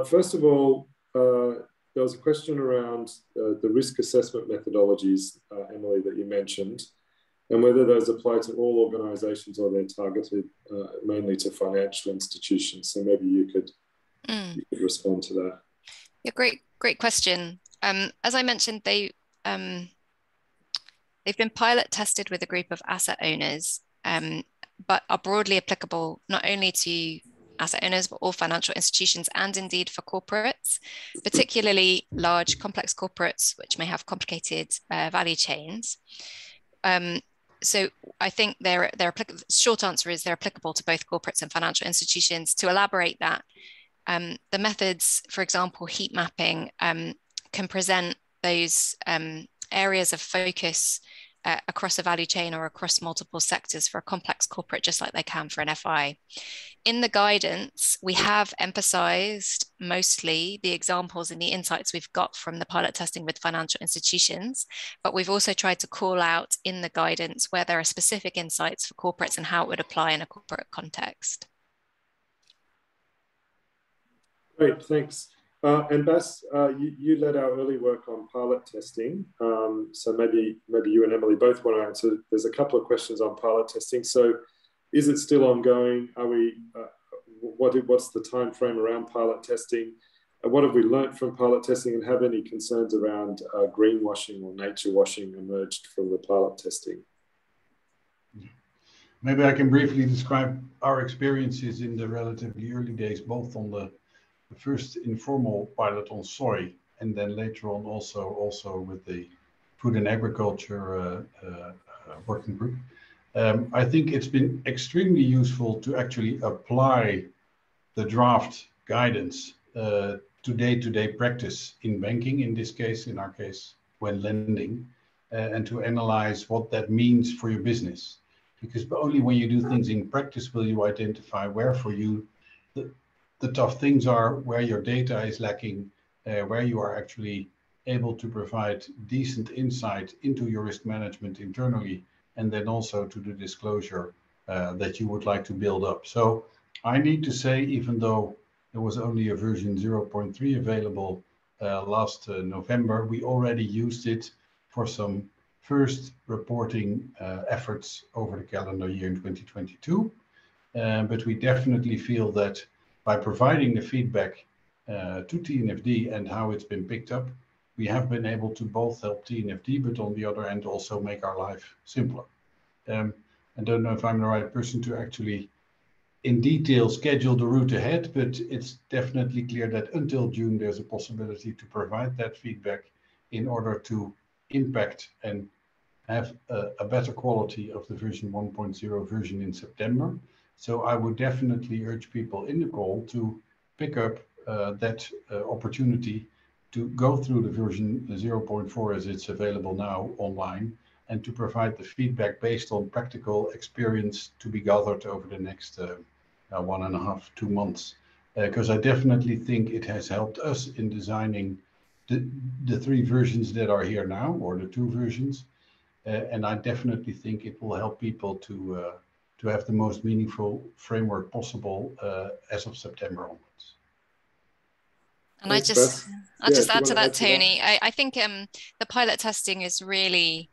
First of all, there was a question around the risk assessment methodologies, Emily, that you mentioned, and whether those apply to all organisations or they're targeted mainly to financial institutions. So maybe you could respond to that. Yeah, great question. As I mentioned, they've been pilot tested with a group of asset owners, but are broadly applicable not only to asset owners, but all financial institutions and indeed for corporates, particularly large complex corporates, which may have complicated value chains. So I think they're applicable. Short answer is they're applicable to both corporates and financial institutions. To elaborate that, the methods, for example, heat mapping, can present those areas of focus across a value chain or across multiple sectors for a complex corporate, just like they can for an FI. In the guidance, we have emphasized mostly the examples and the insights we've got from the pilot testing with financial institutions, but we've also tried to call out in the guidance where there are specific insights for corporates and how it would apply in a corporate context. Great, thanks. And Bas, you led our early work on pilot testing. So maybe you and Emily both want to answer. There's a couple of questions on pilot testing. So is it still ongoing? Are we, what's the time frame around pilot testing? What have we learnt from pilot testing, and have any concerns around greenwashing or nature washing emerged from the pilot testing? Maybe I can briefly describe our experiences in the relatively early days, both on the first informal pilot on soy, and then later on also with the Food and Agriculture working group. I think it's been extremely useful to actually apply the draft guidance to day-to-day practice in banking, in this case, in our case, when lending, and to analyze what that means for your business. Because only when you do things in practice will you identify where for you the tough things are, where your data is lacking, where you are actually able to provide decent insight into your risk management internally, and then also to the disclosure that you would like to build up. So I need to say, even though there was only a version 0.3 available last November, we already used it for some first reporting efforts over the calendar year in 2022. But we definitely feel that by providing the feedback to TNFD and how it's been picked up, we have been able to both help TNFD, but on the other hand, also make our life simpler. I don't know if I'm the right person to actually in detail schedule the route ahead, but it's definitely clear that until June, there's a possibility to provide that feedback in order to impact and have a better quality of the version 1.0 version in September. So I would definitely urge people in the call to pick up that opportunity to go through the version 0.4 as it's available now online, and to provide the feedback based on practical experience to be gathered over the next 1.5 to 2 months. Because I definitely think it has helped us in designing the 3 versions that are here now, or the 2 versions. And I definitely think it will help people to have the most meaningful framework possible as of September onwards. And I'll just add to that, Tony. I think the pilot testing is really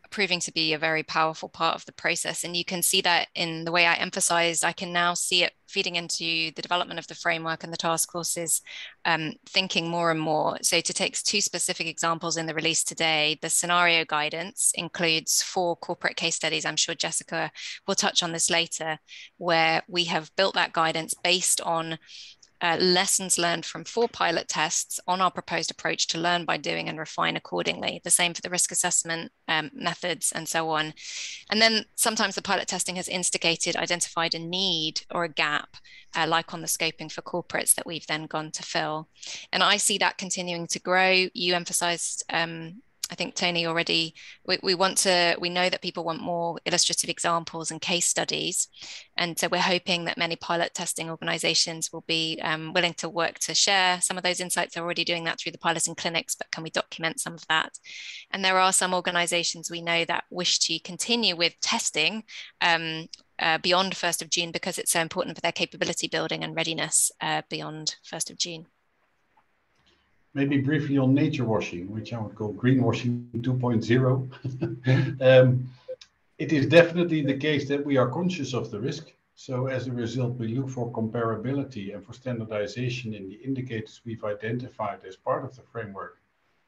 proving to be a very powerful part of the process. And you can see that in the way I emphasized, I can now see it feeding into the development of the framework and the task forces, thinking more and more. So to take 2 specific examples in the release today, the scenario guidance includes 4 corporate case studies. I'm sure Jessica will touch on this later, where we have built that guidance based on lessons learned from 4 pilot tests on our proposed approach to learn by doing and refine accordingly. The same for the risk assessment methods and so on. And then sometimes the pilot testing has identified a need or a gap, like on the scoping for corporates that we've then gone to fill. And I see that continuing to grow. You emphasized, I think, Tony, already, we know that people want more illustrative examples and case studies. And so we're hoping that many pilot testing organizations will be willing to work to share some of those insights. They're already doing that through the piloting clinics, but can we document some of that? And there are some organizations we know that wish to continue with testing beyond 1st of June, because it's so important for their capability building and readiness beyond 1st of June. Maybe briefly on nature washing, which I would call greenwashing 2.0. It is definitely the case that we are conscious of the risk. So as a result, we look for comparability and for standardization in the indicators we've identified as part of the framework,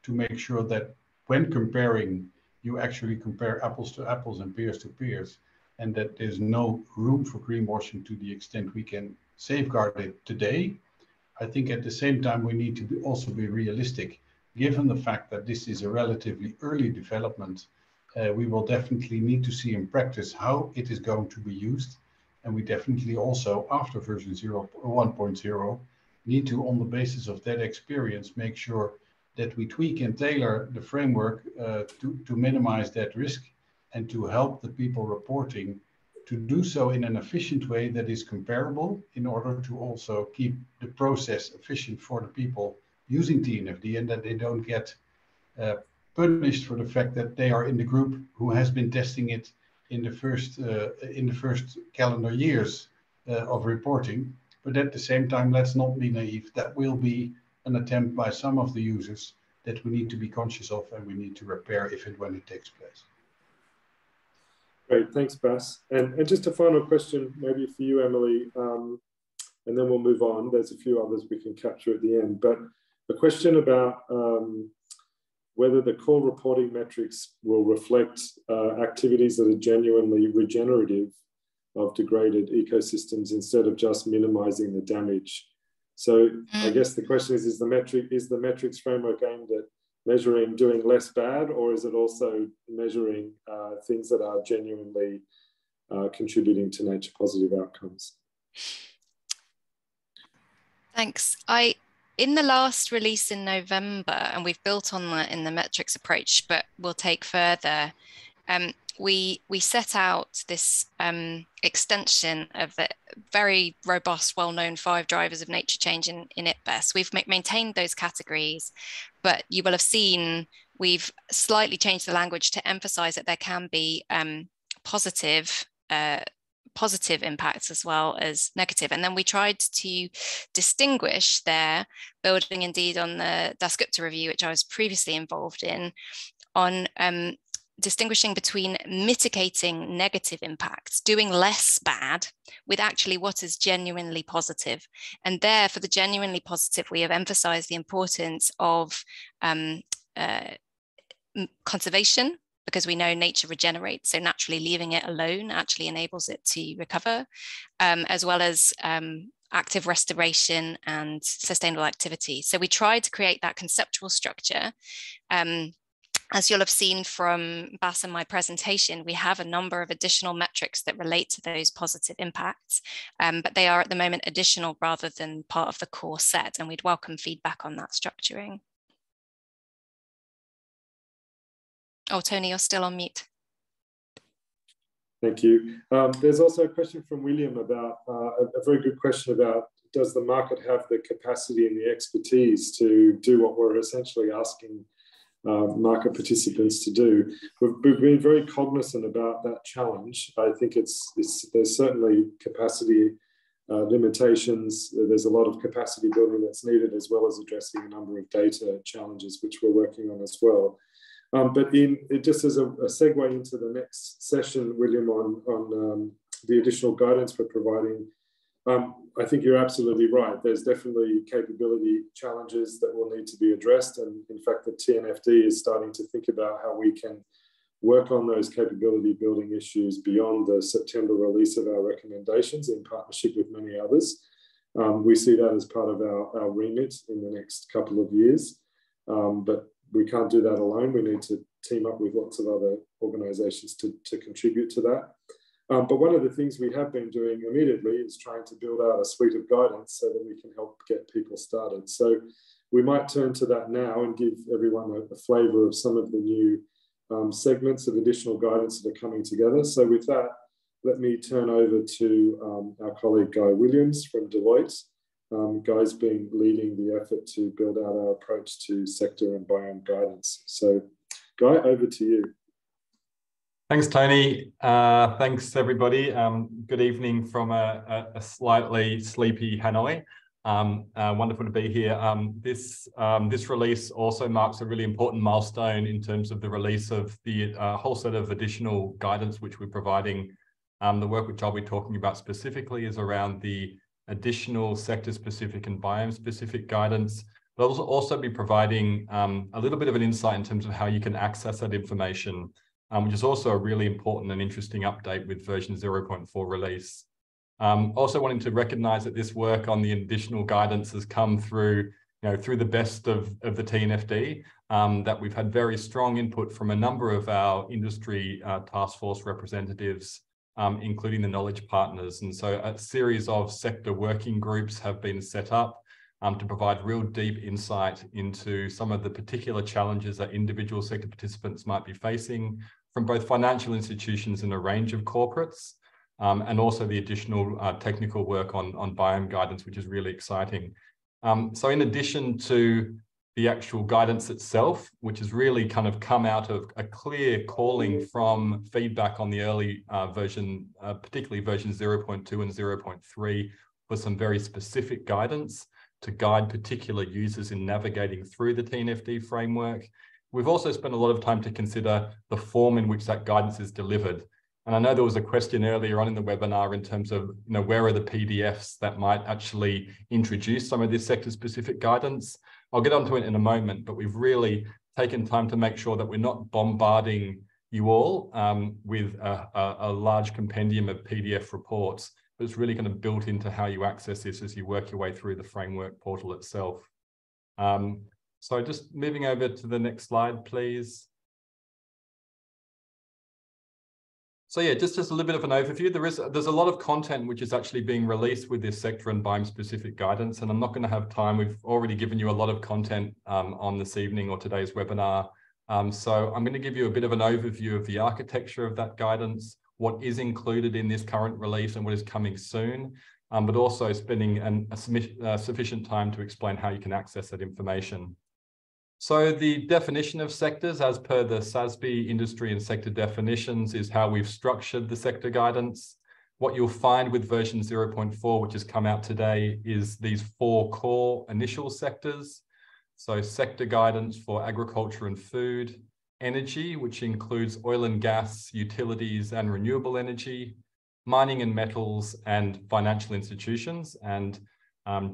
to make sure that when comparing, you actually compare apples to apples and peers to peers, and that there's no room for greenwashing to the extent we can safeguard it today. I think at the same time, we need to also be realistic, given the fact that this is a relatively early development. We will definitely need to see in practice how it is going to be used. And we definitely also, after version 1.0, need to, on the basis of that experience, make sure that we tweak and tailor the framework to minimize that risk, and to help the people reporting to do so in an efficient way that is comparable, in order to also keep the process efficient for the people using TNFD, and that they don't get punished for the fact that they are in the group who has been testing it in the first calendar years of reporting. But at the same time, let's not be naive. That will be an attempt by some of the users that we need to be conscious of, and we need to repair if and when it takes place. Great, thanks, Bas. And just a final question, maybe for you, Emily, and then we'll move on. There's a few others we can capture at the end, but a question about whether the core reporting metrics will reflect activities that are genuinely regenerative of degraded ecosystems instead of just minimizing the damage. So I guess the question is the metrics framework aimed at measuring doing less bad, or is it also measuring things that are genuinely contributing to nature positive outcomes? Thanks. In the last release in November, and we've built on that in the metrics approach, but we'll take further, we set out this extension of the very robust, well-known 5 drivers of nature change in IPBES. We've maintained those categories, but you will have seen we've slightly changed the language to emphasize that there can be positive impacts as well as negative. And then we tried to distinguish there, building indeed on the Dasgupta review, which I was previously involved in, on distinguishing between mitigating negative impacts, doing less bad, with actually what is genuinely positive. And there, for the genuinely positive, we have emphasized the importance of conservation, because we know nature regenerates, so naturally leaving it alone actually enables it to recover, as well as active restoration and sustainable activity. So we tried to create that conceptual structure. As you'll have seen from Bas and my presentation, we have a number of additional metrics that relate to those positive impacts, but they are at the moment additional rather than part of the core set, and we'd welcome feedback on that structuring. Oh, Tony, you're still on mute. Thank you. There's also a question from William about, a very good question about, does the market have the capacity and the expertise to do what we're essentially asking market participants to do? We've been very cognizant about that challenge. I think there's certainly capacity limitations. There's a lot of capacity building that's needed, as well as addressing a number of data challenges, which we're working on as well. But just as a segue into the next session, William, on the additional guidance we're providing, I think you're absolutely right. There's definitely capability challenges that will need to be addressed. And in fact, the TNFD is starting to think about how we can work on those capability building issues beyond the September release of our recommendations in partnership with many others. We see that as part of our remit in the next couple of years. But we can't do that alone. We need to team up with lots of other organizations to contribute to that. But one of the things we have been doing immediately is trying to build out a suite of guidance so that we can help get people started. So we might turn to that now and give everyone a flavour of some of the new segments of additional guidance that are coming together. So with that, let me turn over to our colleague Guy Williams from Deloitte. Guy's been leading the effort to build out our approach to sector and biome guidance. So Guy, over to you. Thanks, Tony. Thanks, everybody. Good evening from a slightly sleepy Hanoi. Wonderful to be here. This release also marks a really important milestone in terms of the release of the whole set of additional guidance which we're providing. The work which I'll be talking about specifically is around the additional sector-specific and biome-specific guidance, but I'll also be providing a little bit of an insight in terms of how you can access that information, which is also a really important and interesting update with version 0.4 release. Also wanting to recognize that this work on the additional guidance has come through, through the best of the TNFD, that we've had very strong input from a number of our industry task force representatives, including the knowledge partners. And so a series of sector working groups have been set up to provide real deep insight into some of the particular challenges that individual sector participants might be facing from both financial institutions and a range of corporates, and also the additional technical work on biome guidance, which is really exciting. So in addition to the actual guidance itself, which has really kind of come out of a clear calling from feedback on the early version, particularly version 0.2 and 0.3, for some very specific guidance to guide particular users in navigating through the TNFD framework. We've also spent a lot of time to consider the form in which that guidance is delivered. And I know there was a question earlier on in the webinar in terms of, where are the PDFs that might actually introduce some of this sector-specific guidance? I'll get onto it in a moment, but we've really taken time to make sure that we're not bombarding you all with a large compendium of PDF reports, but it's really kind of built into how you access this as you work your way through the framework portal itself. So just moving over to the next slide, please. So yeah, just as a little bit of an overview, there's a lot of content which is actually being released with this sector and biome-specific guidance, and I'm not going to have time. We've already given you a lot of content on this evening or today's webinar. So I'm going to give you a bit of an overview of the architecture of that guidance, what is included in this current release and what is coming soon, but also spending sufficient time to explain how you can access that information. So the definition of sectors as per the SASB industry and sector definitions is how we've structured the sector guidance. What you'll find with version 0.4, which has come out today, is these 4 core initial sectors. So sector guidance for agriculture and food, energy, which includes oil and gas, utilities and renewable energy, mining and metals, and financial institutions. And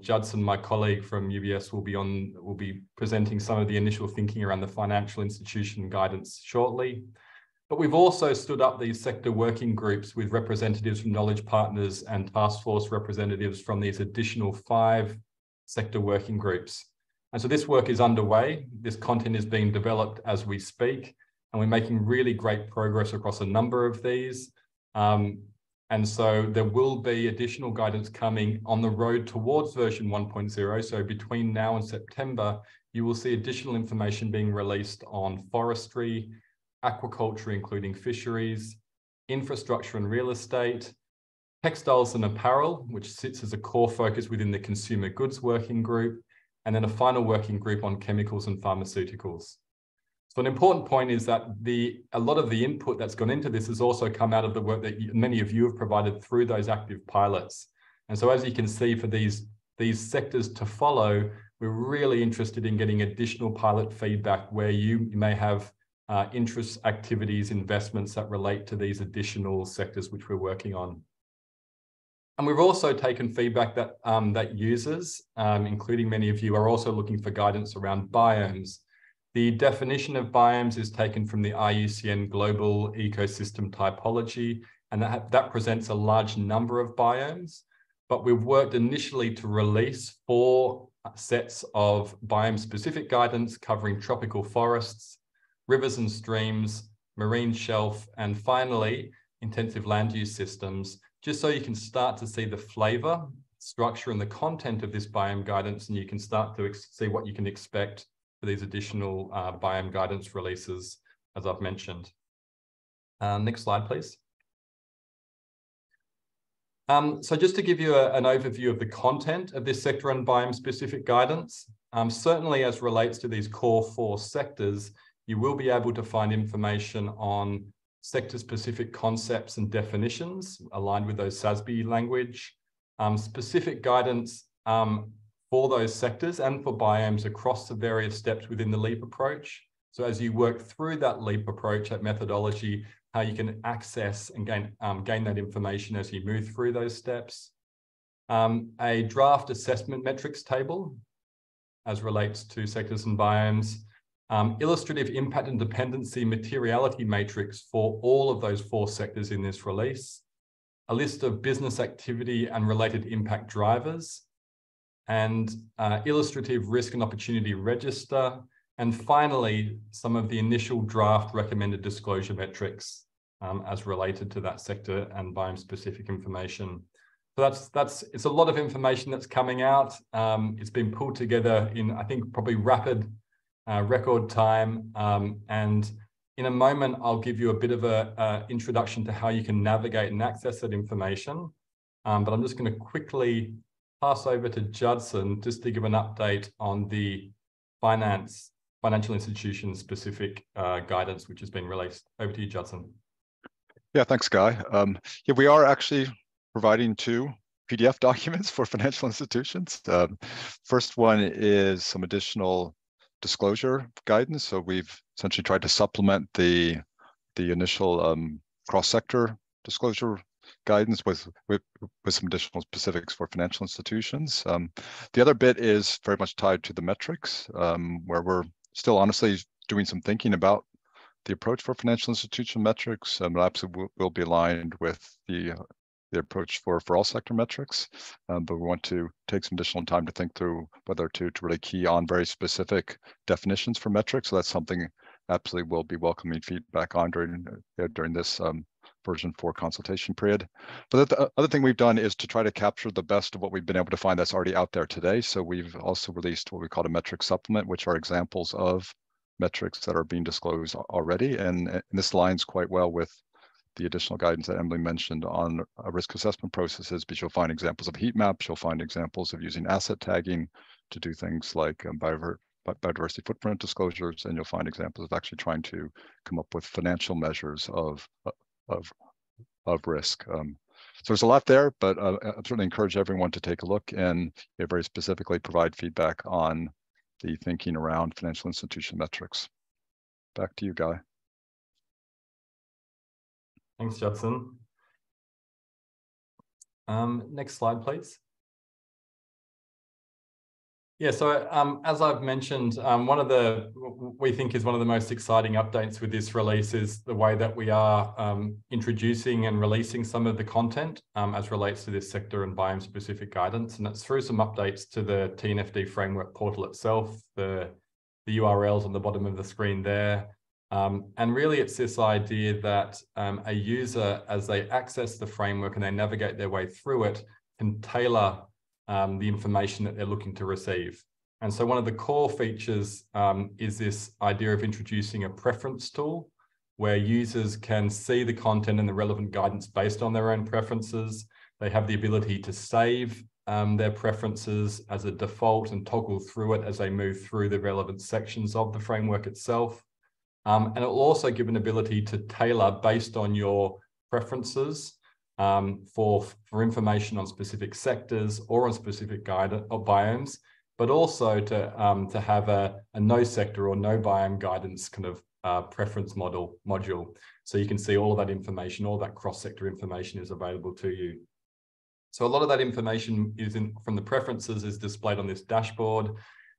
Judson, my colleague from UBS, will be presenting some of the initial thinking around the financial institution guidance shortly. But we've also stood up these sector working groups with representatives from knowledge partners and task force representatives from these additional 5 sector working groups. And so this work is underway. This content is being developed as we speak, and we're making really great progress across a number of these. And so there will be additional guidance coming on the road towards version 1.0. So between now and September, you will see additional information being released on forestry, aquaculture, including fisheries, infrastructure and real estate, textiles and apparel, which sits as a core focus within the consumer goods working group, and then a final working group on chemicals and pharmaceuticals. So an important point is that a lot of the input that's gone into this has also come out of the work that many of you have provided through those active pilots. And so as you can see, for these sectors to follow, we're really interested in getting additional pilot feedback where you may have interests, activities, investments that relate to these additional sectors which we're working on. And we've also taken feedback that, that users, including many of you, are also looking for guidance around biomes. The definition of biomes is taken from the IUCN Global Ecosystem Typology, and that presents a large number of biomes. But we've worked initially to release 4 sets of biome-specific guidance covering tropical forests, rivers and streams, marine shelf, and finally, intensive land use systems, just so you can start to see the flavor, structure, and the content of this biome guidance, and you can start to see what you can expect for these additional biome guidance releases, as I've mentioned. Next slide, please. So just to give you an overview of the content of this sector and biome-specific guidance, certainly as relates to these core 4 sectors, you will be able to find information on sector-specific concepts and definitions aligned with those SASB language, specific guidance for those sectors and for biomes across the various steps within the LEAP approach. So as you work through that LEAP approach, that methodology, how you can access and gain that information as you move through those steps. A draft assessment metrics table as relates to sectors and biomes. Illustrative impact and dependency materiality matrix for all of those 4 sectors in this release. A list of business activity and related impact drivers, and illustrative risk and opportunity register, and finally, some of the initial draft recommended disclosure metrics as related to that sector and biome-specific information. So it's a lot of information that's coming out. It's been pulled together in, I think, probably rapid record time. And in a moment, I'll give you a bit of an introduction to how you can navigate and access that information. But I'm just going to quickly pass over to Judson just to give an update on the financial institution specific guidance which has been released. Over to you, Judson. Yeah, thanks, Guy. Yeah, we are actually providing 2 PDF documents for financial institutions. First one is some additional disclosure guidance. So we've essentially tried to supplement the initial cross-sector disclosure guidance with some additional specifics for financial institutions. The other bit is very much tied to the metrics, where we're still honestly doing some thinking about the approach for financial institution metrics. Absolutely will be aligned with the approach for all sector metrics, but we want to take some additional time to think through whether to really key on very specific definitions for metrics. So that's something absolutely we'll be welcoming feedback on during this version 4 consultation period. But the other thing we've done is to try to capture the best of what we've been able to find that's already out there today. So we've also released what we call a metric supplement, which are examples of metrics that are being disclosed already. And this aligns quite well with the additional guidance that Emily mentioned on risk assessment processes, but you'll find examples of heat maps, you'll find examples of using asset tagging to do things like biodiversity footprint disclosures, and you'll find examples of actually trying to come up with financial measures of risk. So there's a lot there, but I certainly encourage everyone to take a look and very specifically provide feedback on the thinking around financial institution metrics. Back to you, Guy. Thanks, Judson. Next slide, please. Yeah, so as I've mentioned, we think is one of the most exciting updates with this release is the way that we are introducing and releasing some of the content as relates to this sector and biome-specific guidance. And it's through some updates to the TNFD framework portal itself, the URLs on the bottom of the screen there. And really it's this idea that a user, as they access the framework and they navigate their way through it, can tailor the information that they're looking to receive. And so one of the core features is this idea of introducing a preference tool where users can see the content and the relevant guidance based on their own preferences. They have the ability to save their preferences as a default and toggle through it as they move through the relevant sections of the framework itself. And it will also give an ability to tailor based on your preferences for information on specific sectors or on specific guidance or biomes, but also to have a no sector or no biome guidance kind of preference module. So you can see all of that information, all that cross-sector information is available to you. So a lot of that information from the preferences is displayed on this dashboard.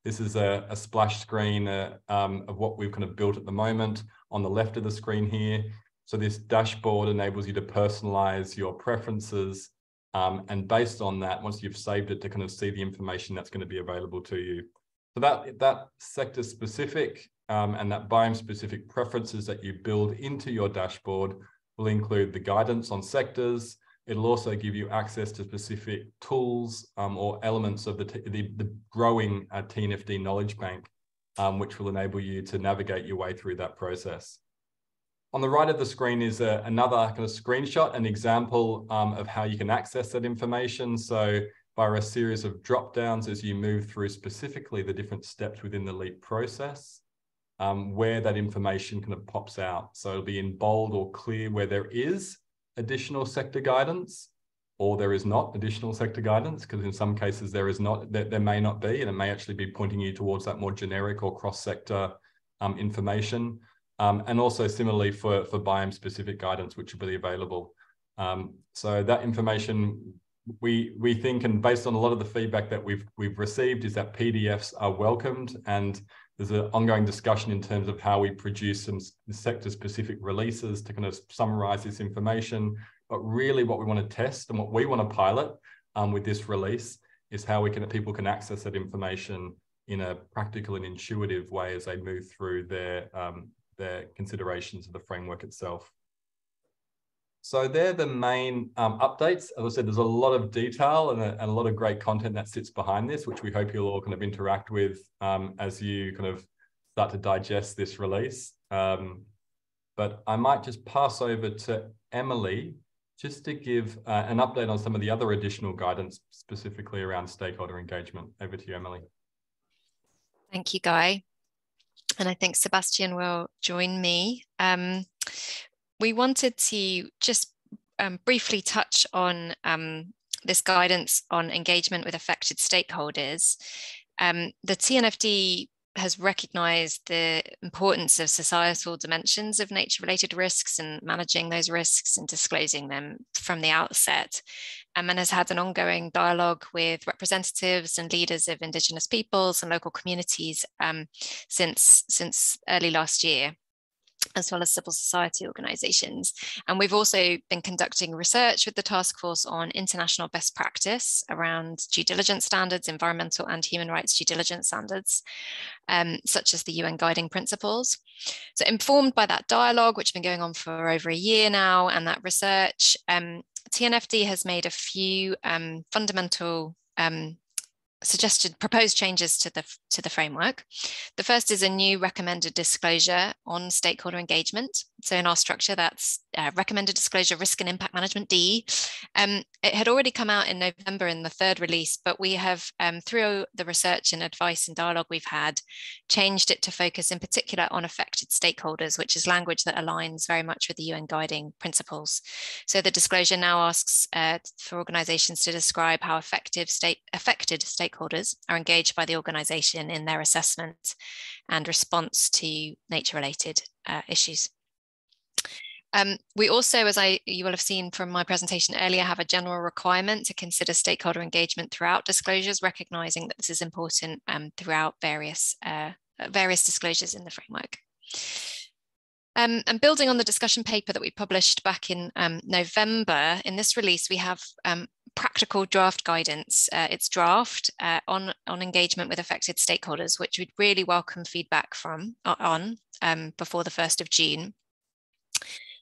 This is a splash screen of what we've kind of built at the moment on the left of the screen here. So this dashboard enables you to personalize your preferences. And based on that, once you've saved it, to kind of see the information that's going to be available to you. So that sector specific and that biome specific preferences that you build into your dashboard will include the guidance on sectors. It'll also give you access to specific tools or elements of the growing TNFD knowledge bank, which will enable you to navigate your way through that process. On the right of the screen is another kind of screenshot, an example of how you can access that information. So via a series of drop downs as you move through specifically the different steps within the LEAP process, where that information kind of pops out. So it'll be in bold or clear where there is additional sector guidance or there is not additional sector guidance, because in some cases there is not, there may not be, and it may actually be pointing you towards that more generic or cross-sector information. And also similarly for biome specific guidance, which will be available. So that information, we think, and based on a lot of the feedback that we've received, is that PDFs are welcomed, and there's an ongoing discussion in terms of how we produce some sector specific releases to kind of summarize this information. But really what we want to test and what we want to pilot with this release is how people can access that information in a practical and intuitive way as they move through their considerations of the framework itself. So they're the main updates. As I said, there's a lot of detail and a lot of great content that sits behind this, which we hope you'll all kind of interact with as you kind of start to digest this release. But I might just pass over to Emily just to give an update on some of the other additional guidance, specifically around stakeholder engagement. Over to you, Emily. Thank you, Guy. And I think Sebastien will join me. We wanted to just briefly touch on this guidance on engagement with affected stakeholders. The TNFD has recognized the importance of societal dimensions of nature-related risks and managing those risks and disclosing them from the outset, and has had an ongoing dialogue with representatives and leaders of Indigenous peoples and local communities since early last year, as well as civil society organisations. And we've also been conducting research with the task force on international best practice around due diligence standards, environmental and human rights due diligence standards, such as the UN guiding principles. So informed by that dialogue, which has been going on for over a year now, and that research, TNFD has made a few fundamental proposed changes to the framework. The first is a new recommended disclosure on stakeholder engagement. So in our structure, that's recommended disclosure risk and impact management D. It had already come out in November in the third release, but we have, through the research and advice and dialogue we've had, changed it to focus in particular on affected stakeholders, which is language that aligns very much with the UN guiding principles. So the disclosure now asks for organizations to describe how affected stakeholders are engaged by the organization in their assessment and response to nature-related issues. We also, as you will have seen from my presentation earlier, have a general requirement to consider stakeholder engagement throughout disclosures, recognizing that this is important throughout various disclosures in the framework. And building on the discussion paper that we published back in November, in this release, we have practical draft guidance. It's draft on engagement with affected stakeholders, which we'd really welcome feedback on before the 1st of June.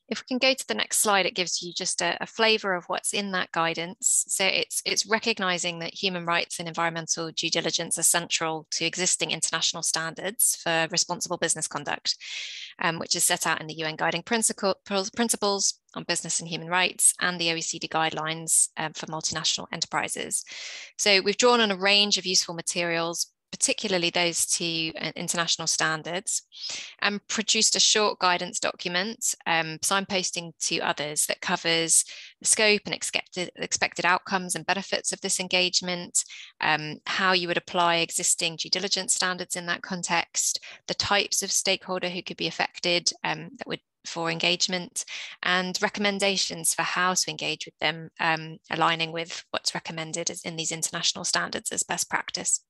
If we can go to the next slide, it gives you just a flavour of what's in that guidance. So it's recognising that human rights and environmental due diligence are central to existing international standards for responsible business conduct, which is set out in the UN guiding principles on business and human rights and the OECD guidelines for multinational enterprises. So we've drawn on a range of useful materials, particularly those to international standards, and produced a short guidance document, signposting to others, that covers the scope and expected outcomes and benefits of this engagement, how you would apply existing due diligence standards in that context, the types of stakeholder who could be affected for engagement, and recommendations for how to engage with them, aligning with what's recommended in these international standards as best practice.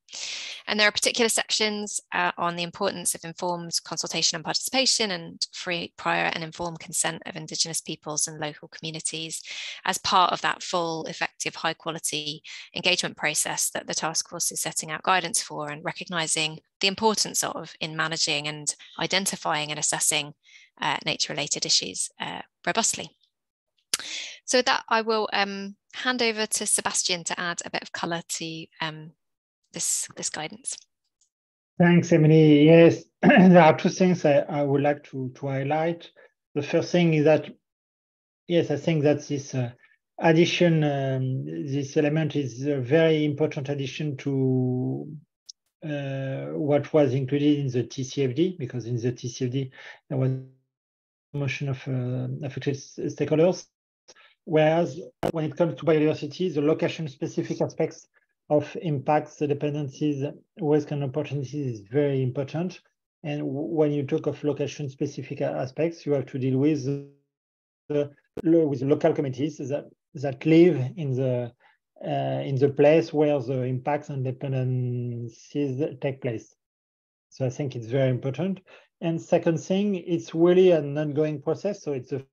And there are particular sections on the importance of informed consultation and participation and free, prior and informed consent of Indigenous peoples and local communities as part of that full, effective, high quality engagement process that the task force is setting out guidance for, and recognising the importance of in managing and identifying and assessing nature-related issues robustly. So with that, I will hand over to Sebastien to add a bit of colour to this guidance. Thanks, Emily. Yes, there are two things I would like to highlight. The first thing is that, yes, I think that this addition, this element is a very important addition to what was included in the TCFD, because in the TCFD there was motion of affected stakeholders, whereas when it comes to biodiversity, the location-specific aspects of impacts, the dependencies, risk and opportunities is very important. And when you talk of location-specific aspects, you have to deal with the local communities that live in the place where the impacts and dependencies take place. So I think it's very important. And second thing, it's really an ongoing process. So it's the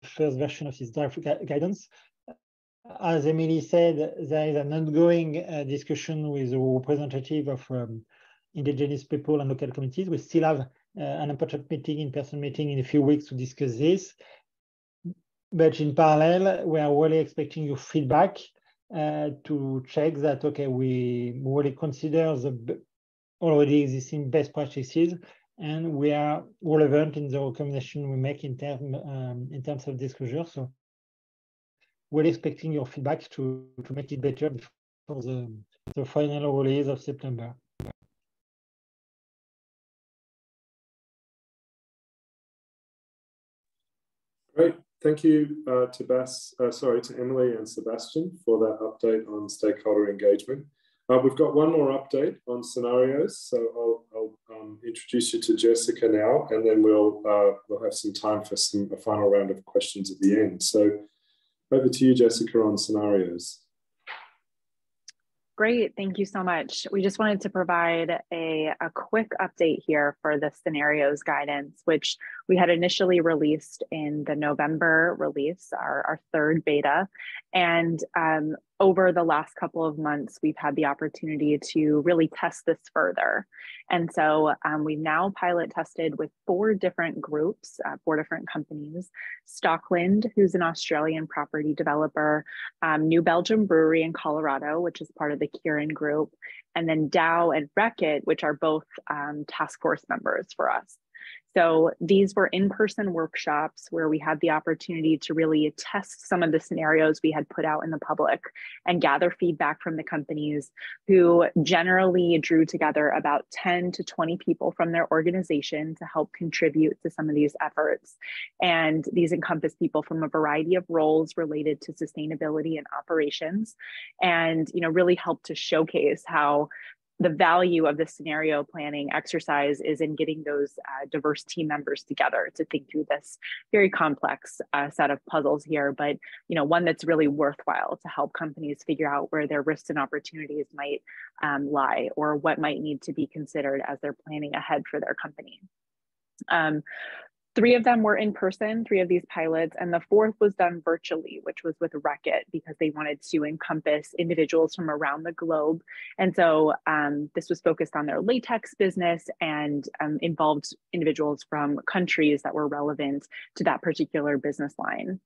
first version of this draft guidance. As Emily said, there is an ongoing discussion with a representative of Indigenous people and local communities. We still have an important meeting, in-person meeting in a few weeks to discuss this. But in parallel, we are really expecting your feedback to check that, okay, we really consider the already existing best practices, and we are relevant in the recommendation we make in terms of disclosure. So we're expecting your feedback to make it better before the final release of September. Great. Thank you to Emily and Sebastien for that update on stakeholder engagement. We've got one more update on scenarios, so I'll introduce you to Jessica now, and then we'll have some time for a final round of questions at the end. So over to you, Jessica, on scenarios. Great, thank you so much. We just wanted to provide a quick update here for the scenarios guidance, which we had initially released in the November release, our third beta. And over the last couple of months, we've had the opportunity to really test this further. And so we've now pilot tested with 4 different groups, 4 different companies: Stockland, who's an Australian property developer, New Belgium Brewery in Colorado, which is part of the Kieran Group, and then Dow and Reckitt, which are both task force members for us. So these were in-person workshops where we had the opportunity to really test some of the scenarios we had put out in the public and gather feedback from the companies, who generally drew together about 10 to 20 people from their organization to help contribute to some of these efforts. And these encompass people from a variety of roles related to sustainability and operations, and really help to showcase how the value of the scenario planning exercise is in getting those diverse team members together to think through this very complex set of puzzles here, but one that's really worthwhile to help companies figure out where their risks and opportunities might lie, or what might need to be considered as they're planning ahead for their company. 3 of them were in person, 3 of these pilots, and the 4th was done virtually, which was with Reckitt, because they wanted to encompass individuals from around the globe. And so this was focused on their latex business and involved individuals from countries that were relevant to that particular business line.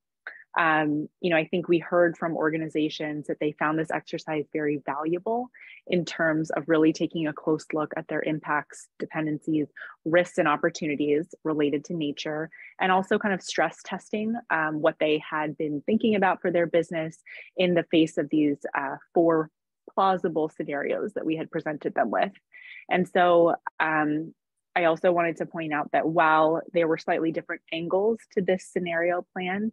I think we heard from organizations that they found this exercise very valuable in terms of really taking a close look at their impacts, dependencies, risks, and opportunities related to nature, and also kind of stress testing what they had been thinking about for their business in the face of these 4 plausible scenarios that we had presented them with. And so I also wanted to point out that while there were slightly different angles to this scenario plan,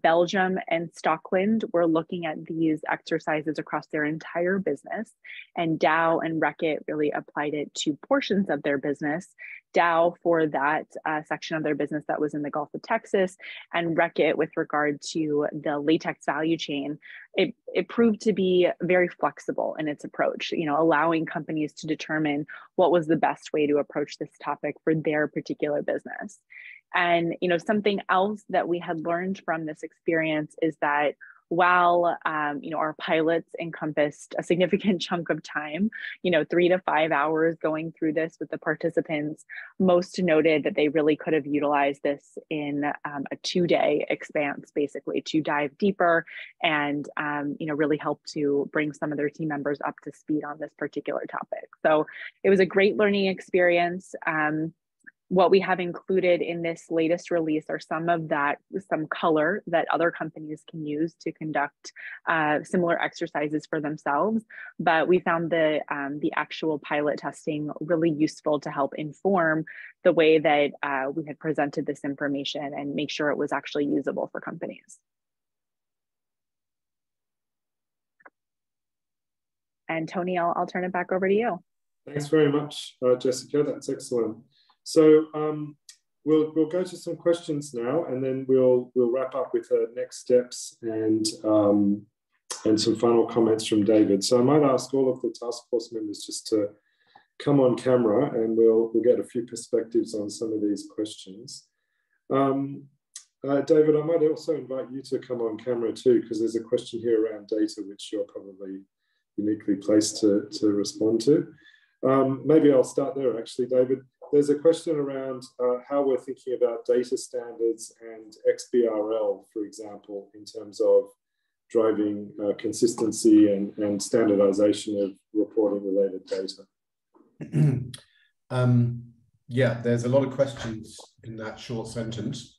Belgium and Stockland were looking at these exercises across their entire business, and Dow and Reckitt really applied it to portions of their business. Dow for that section of their business that was in the Gulf of Texas, and Reckitt with regard to the latex value chain. It proved to be very flexible in its approach, allowing companies to determine what was the best way to approach this topic for their particular business. And something else that we had learned from this experience is that while our pilots encompassed a significant chunk of time, 3 to 5 hours going through this with the participants, most noted that they really could have utilized this in a 2-day expanse, basically, to dive deeper and really help to bring some of their team members up to speed on this particular topic. So it was a great learning experience. What we have included in this latest release are some color that other companies can use to conduct similar exercises for themselves. But we found the actual pilot testing really useful to help inform the way that we had presented this information and make sure it was actually usable for companies. And Tony, I'll turn it back over to you. Thanks very much, Jessica. That's excellent. So we'll go to some questions now, and then we'll wrap up with next steps and some final comments from David. So I might ask all of the task force members just to come on camera, and we'll get a few perspectives on some of these questions. David, I might also invite you to come on camera too, because there's a question here around data, which you're probably uniquely placed to respond to. Maybe I'll start there, actually, David. There's a question around how we're thinking about data standards and XBRL, for example, in terms of driving consistency and standardization of reporting related data. Yeah, there's a lot of questions in that short sentence.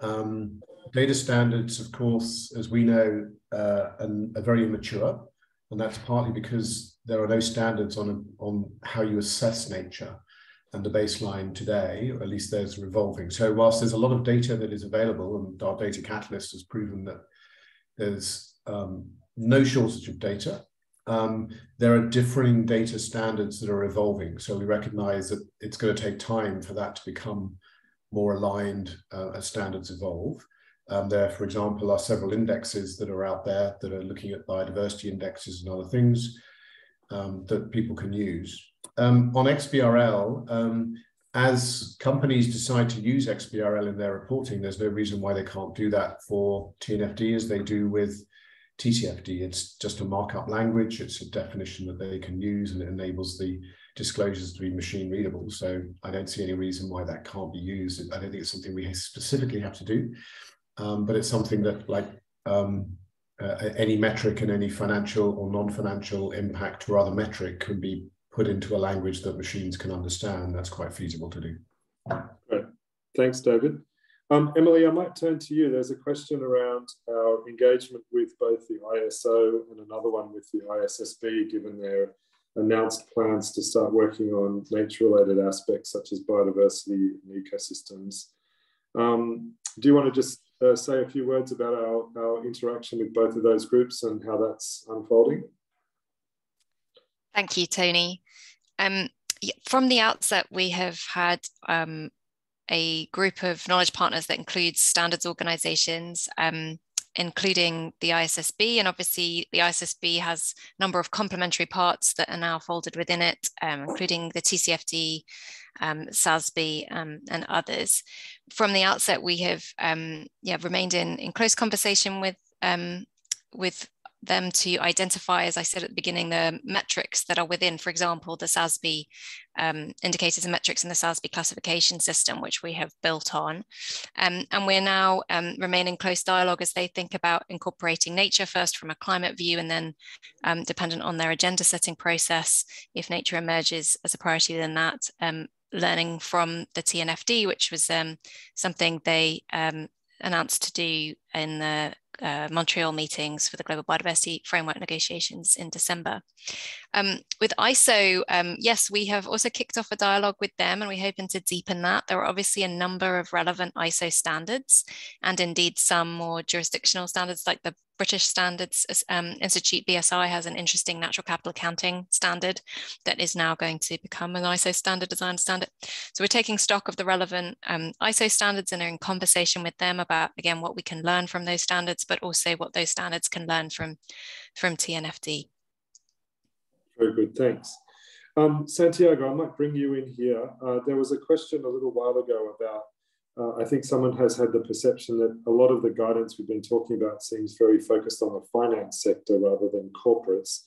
Data standards, of course, as we know, are very immature, and that's partly because there are no standards on how you assess nature. And the baseline today, or at least there's revolving. So whilst there's a lot of data that is available, and our data catalyst has proven that there's no shortage of data, there are differing data standards that are evolving. So we recognize that it's going to take time for that to become more aligned as standards evolve. There, for example, are several indexes that are out there that are looking at biodiversity indexes and other things that people can use. On XBRL, as companies decide to use XBRL in their reporting, there's no reason why they can't do that for TNFD as they do with TCFD. It's just a markup language. It's a definition that they can use, and it enables the disclosures to be machine readable. So I don't see any reason why that can't be used. I don't think it's something we specifically have to do, but it's something that, like any metric and any financial or non-financial impact or other metric, can be put into a language that machines can understand. That's quite feasible to do. Great. Thanks, David. Emily, I might turn to you. There's a question around our engagement with both the ISO and another one with the ISSB, given their announced plans to start working on nature-related aspects such as biodiversity and ecosystems. Do you want to just say a few words about our interaction with both of those groups and how that's unfolding? Thank you, Tony. From the outset, we have had a group of knowledge partners that includes standards organizations, including the ISSB, and obviously the ISSB has a number of complementary parts that are now folded within it, including the TCFD, SASB, and others. From the outset, we have remained in close conversation with them to identify, as I said at the beginning, the metrics that are within, for example, the SASB indicators and metrics in the SASB classification system, which we have built on. And we're now remain in close dialogue as they think about incorporating nature first from a climate view, and then dependent on their agenda setting process, if nature emerges as a priority, then that learning from the TNFD, which was something they announced to do in the Montreal meetings for the Global Biodiversity Framework negotiations in December. With ISO, yes, we have also kicked off a dialogue with them, and we're hoping to deepen that. There are obviously a number of relevant ISO standards, and indeed some more jurisdictional standards, like the British Standards Institute, BSI, has an interesting natural capital accounting standard that is now going to become an ISO standard, as I understand it. So we're taking stock of the relevant ISO standards and are in conversation with them about, again, what we can learn from those standards, but also what those standards can learn from TNFD. Very good, thanks. Santiago, I might bring you in here. There was a question a little while ago about, I think someone has had the perception that a lot of the guidance we've been talking about seems very focused on the finance sector rather than corporates.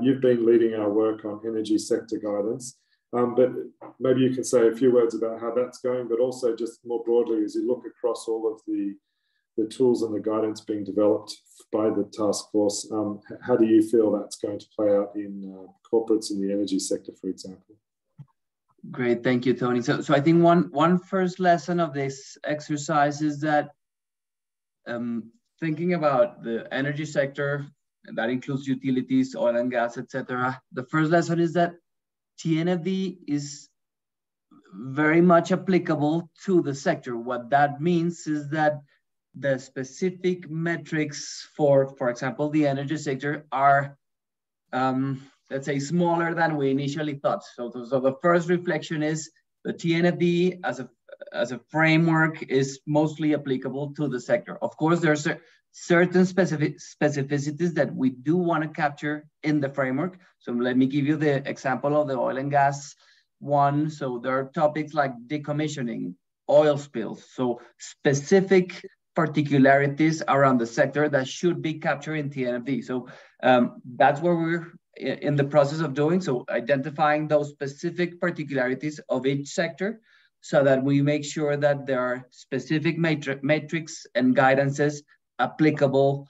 You've been leading our work on energy sector guidance, but maybe you can say a few words about how that's going, but also just more broadly, as you look across all of the tools and the guidance being developed by the task force, how do you feel that's going to play out in corporates in the energy sector, for example? Great, thank you, Tony. So I think one first lesson of this exercise is that thinking about the energy sector, and that includes utilities, oil and gas, etc. The first lesson is that TNFD is very much applicable to the sector. What that means is that the specific metrics for example, the energy sector are let's say, smaller than we initially thought. So the first reflection is the TNFD as a framework is mostly applicable to the sector. Of course, there's certain specificities that we do want to capture in the framework. So let me give you the example of the oil and gas one. So there are topics like decommissioning, oil spills. So specific particularities around the sector that should be captured in TNFD. So that's where we're in the process of doing, so identifying those specific particularities of each sector so that we make sure that there are specific metrics and guidances applicable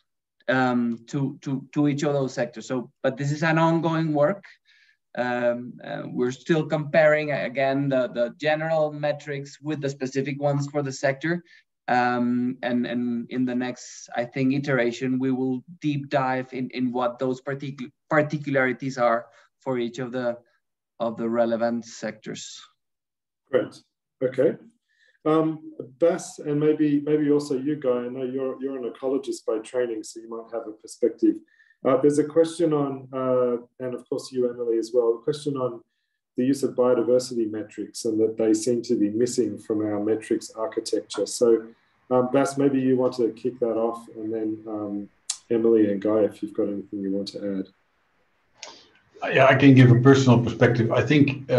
to each of those sectors. So, but this is an ongoing work. We're still comparing, again, the general metrics with the specific ones for the sector. And in the next, I think, iteration, we will deep dive in what those particularities are for each of the relevant sectors. Great. Okay. Bas, and maybe also you, Guy. I know you're an ecologist by training, so you might have a perspective. There's a question on, and of course you, Emily, as well, a question on the use of biodiversity metrics and that they seem to be missing from our metrics architecture. So Bas, maybe you want to kick that off, and then Emily and Guy, if you've got anything you want to add. Yeah, I can give a personal perspective. I think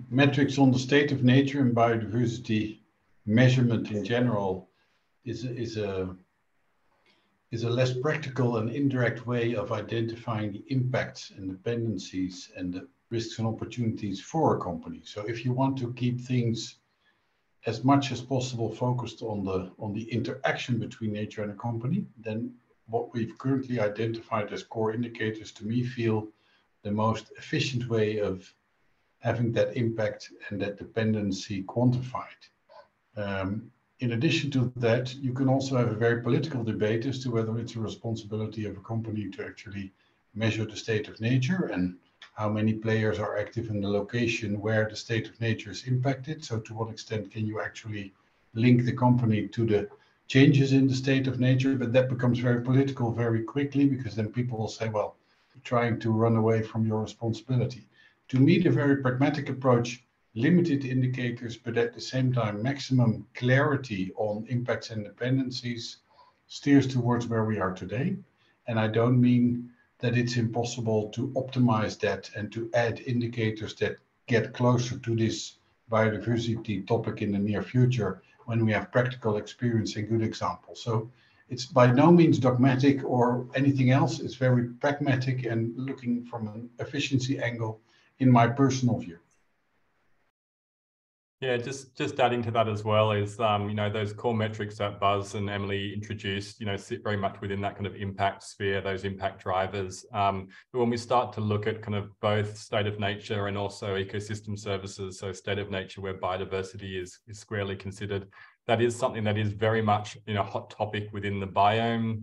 metrics on the state of nature and biodiversity measurement in general is a less practical and indirect way of identifying the impacts and dependencies and the risks and opportunities for a company. So if you want to keep things as much as possible focused on the interaction between nature and a company, then what we've currently identified as core indicators, to me, feel the most efficient way of having that impact and that dependency quantified. In addition to that, you can also have a very political debate as to whether it's a responsibility of a company to actually measure the state of nature and how many players are active in the location where the state of nature is impacted. So to what extent can you actually link the company to the changes in the state of nature? But that becomes very political very quickly, because then people will say, well, you're trying to run away from your responsibility. To me, the very pragmatic approach, limited indicators, but at the same time, maximum clarity on impacts and dependencies, steers towards where we are today. And I don't mean that it's impossible to optimize that and to add indicators that get closer to this biodiversity topic in the near future when we have practical experience and good examples. So it's by no means dogmatic or anything else. It's very pragmatic and looking from an efficiency angle, in my personal view. Yeah, just adding to that as well is, you know, those core metrics that Bas and Emily introduced, you know, sit very much within that kind of impact sphere, those impact drivers. But when we start to look at kind of both state of nature and also ecosystem services, so state of nature where biodiversity is squarely considered, that is something that is very much, you know, hot topic within the biome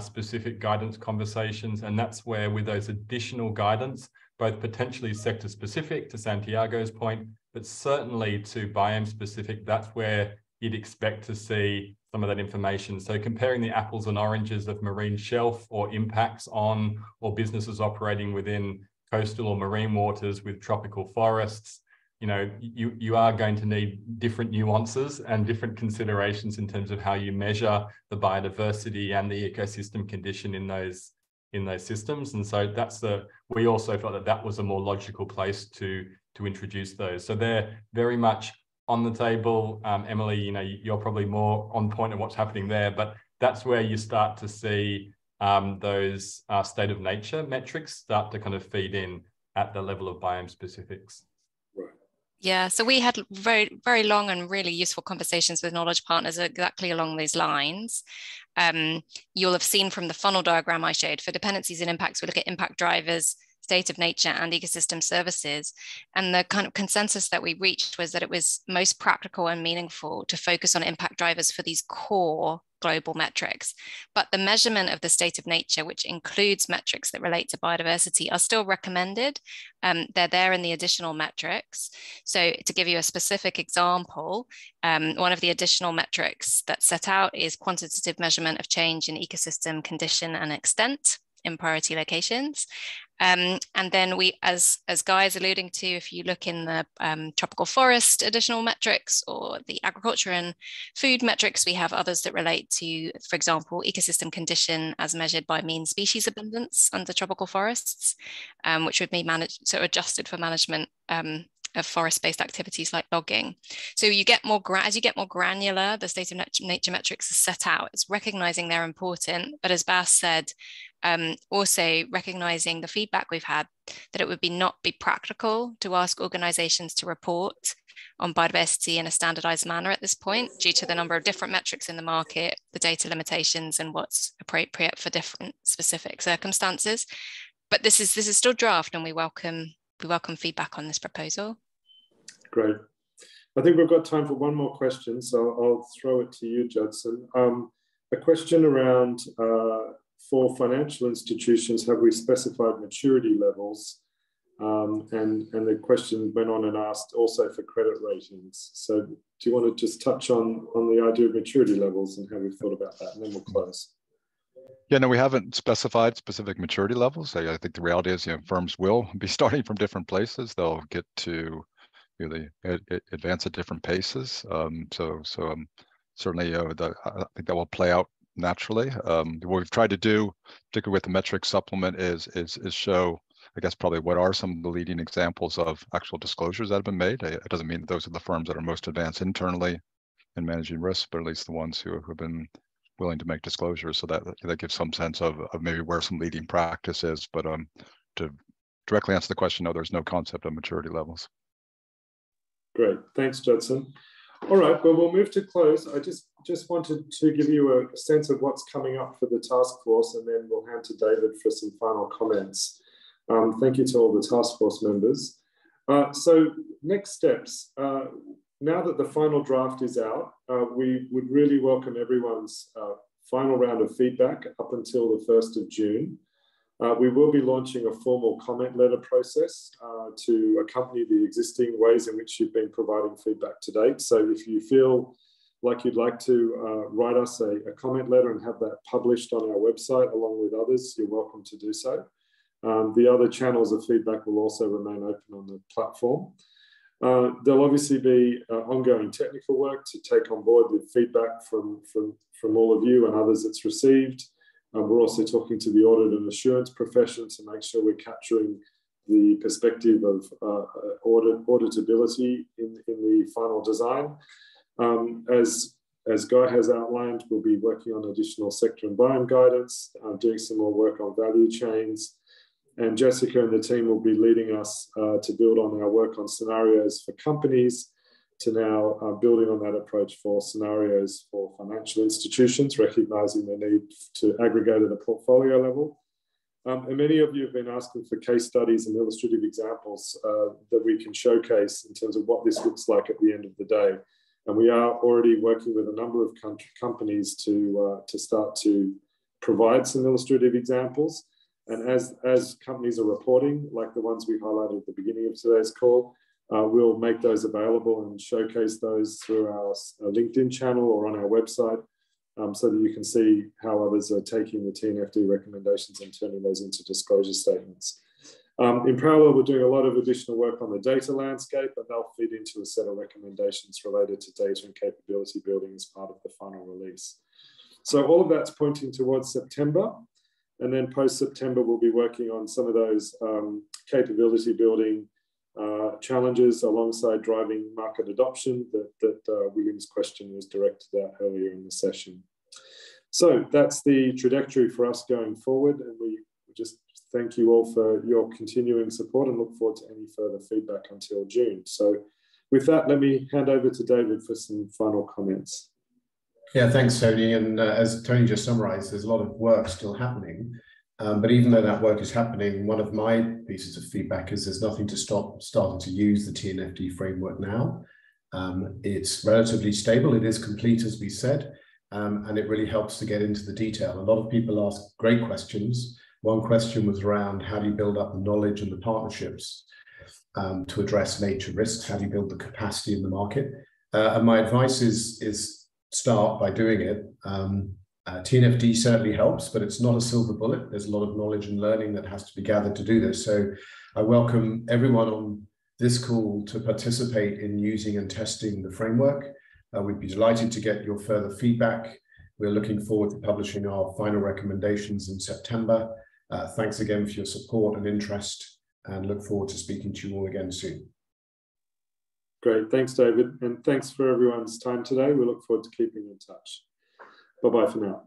specific guidance conversations. And that's where, with those additional guidance, both potentially sector specific to Santiago's point, but certainly to biome specific, that's where you'd expect to see some of that information. So comparing the apples and oranges of marine shelf or impacts on, or businesses operating within coastal or marine waters with tropical forests, you know, you are going to need different nuances and different considerations in terms of how you measure the biodiversity and the ecosystem condition in those systems. And so we also felt that was a more logical place to introduce those. So they're very much on the table. Emily, you know, you're probably more on point of what's happening there, but that's where you start to see those state of nature metrics start to kind of feed in at the level of biome specifics. Yeah, so we had very, very long and really useful conversations with knowledge partners exactly along these lines. You'll have seen from the funnel diagram I showed, for dependencies and impacts, we look at impact drivers, state of nature, and ecosystem services. And the kind of consensus that we reached was that it was most practical and meaningful to focus on impact drivers for these core global metrics. But the measurement of the state of nature, which includes metrics that relate to biodiversity, are still recommended. They're there in the additional metrics. So to give you a specific example, one of the additional metrics that's set out is quantitative measurement of change in ecosystem condition and extent in priority locations. And then we, as Guy is alluding to, if you look in the tropical forest additional metrics or the agriculture and food metrics, we have others that relate to, for example, ecosystem condition as measured by mean species abundance under tropical forests, which would be managed, so adjusted for management of forest-based activities like logging. So you get more as you get more granular, the state of nature metrics are set out. It's recognizing they're important, but as Bas said, also recognizing the feedback we've had that it would not be practical to ask organizations to report on biodiversity in a standardized manner at this point, due to the number of different metrics in the market, the data limitations, and what's appropriate for different specific circumstances. But this is still draft, and we welcome feedback on this proposal. Great. I think we've got time for one more question, so I'll throw it to you, Judson. A question around, for financial institutions, have we specified maturity levels? And the question went on and asked also for credit ratings. So do you want to just touch on the idea of maturity levels and how we've thought about that, and then we'll close? Yeah, no, we haven't specified specific maturity levels. I think the reality is, firms will be starting from different places. They'll get to really advance at different paces. Certainly, I think that will play out naturally. What we've tried to do, particularly with the metrics supplement, is show, I guess, probably what are some of the leading examples of actual disclosures that have been made. It doesn't mean that those are the firms that are most advanced internally in managing risk, but at least the ones who have been willing to make disclosures. So that gives some sense of maybe where some leading practice is. But to directly answer the question, no, there's no concept of maturity levels. Great, thanks, Judson. All right, well, we'll move to close. I just wanted to give you a sense of what's coming up for the task force, and then we'll hand to David for some final comments. Thank you to all the task force members. So next steps. Now that the final draft is out, we would really welcome everyone's final round of feedback up until the 1st of June. We will be launching a formal comment letter process to accompany the existing ways in which you've been providing feedback to date. So if you feel like you'd like to write us a comment letter and have that published on our website along with others, you're welcome to do so. The other channels of feedback will also remain open on the platform. There'll obviously be ongoing technical work to take on board the feedback from all of you and others that's received. We're also talking to the audit and assurance profession to make sure we're capturing the perspective of auditability in the final design. As Guy has outlined, we'll be working on additional sector and buy-in guidance, doing some more work on value chains. And Jessica and the team will be leading us to build on our work on scenarios for companies, to now building on that approach for scenarios for financial institutions, recognizing the need to aggregate at a portfolio level. And many of you have been asking for case studies and illustrative examples that we can showcase in terms of what this looks like at the end of the day. And we are already working with a number of companies to start to provide some illustrative examples. And as companies are reporting, like the ones we highlighted at the beginning of today's call, we'll make those available and showcase those through our LinkedIn channel or on our website, so that you can see how others are taking the TNFD recommendations and turning those into disclosure statements. In parallel, we're doing a lot of additional work on the data landscape, and they'll feed into a set of recommendations related to data and capability building as part of the final release. So all of that's pointing towards September. And then post-September, we'll be working on some of those capability building challenges alongside driving market adoption that William's question was directed at earlier in the session. So that's the trajectory for us going forward. And we just thank you all for your continuing support and look forward to any further feedback until June. So with that, let me hand over to David for some final comments. Yeah, thanks, Tony. And as Tony just summarized, there's a lot of work still happening. But even though that work is happening, one of my pieces of feedback is there's nothing to stop starting to use the TNFD framework now. It's relatively stable. It is complete, as we said, and it really helps to get into the detail. A lot of people ask great questions. One question was around how do you build up the knowledge and the partnerships to address major risks? How do you build the capacity in the market? And my advice is start by doing it. TNFD certainly helps, but it's not a silver bullet. There's a lot of knowledge and learning that has to be gathered to do this. So I welcome everyone on this call to participate in using and testing the framework. We'd be delighted to get your further feedback. We're looking forward to publishing our final recommendations in September. Thanks again for your support and interest, and look forward to speaking to you all again soon. Great, thanks, David. And thanks for everyone's time today. We look forward to keeping in touch. Bye-bye for now.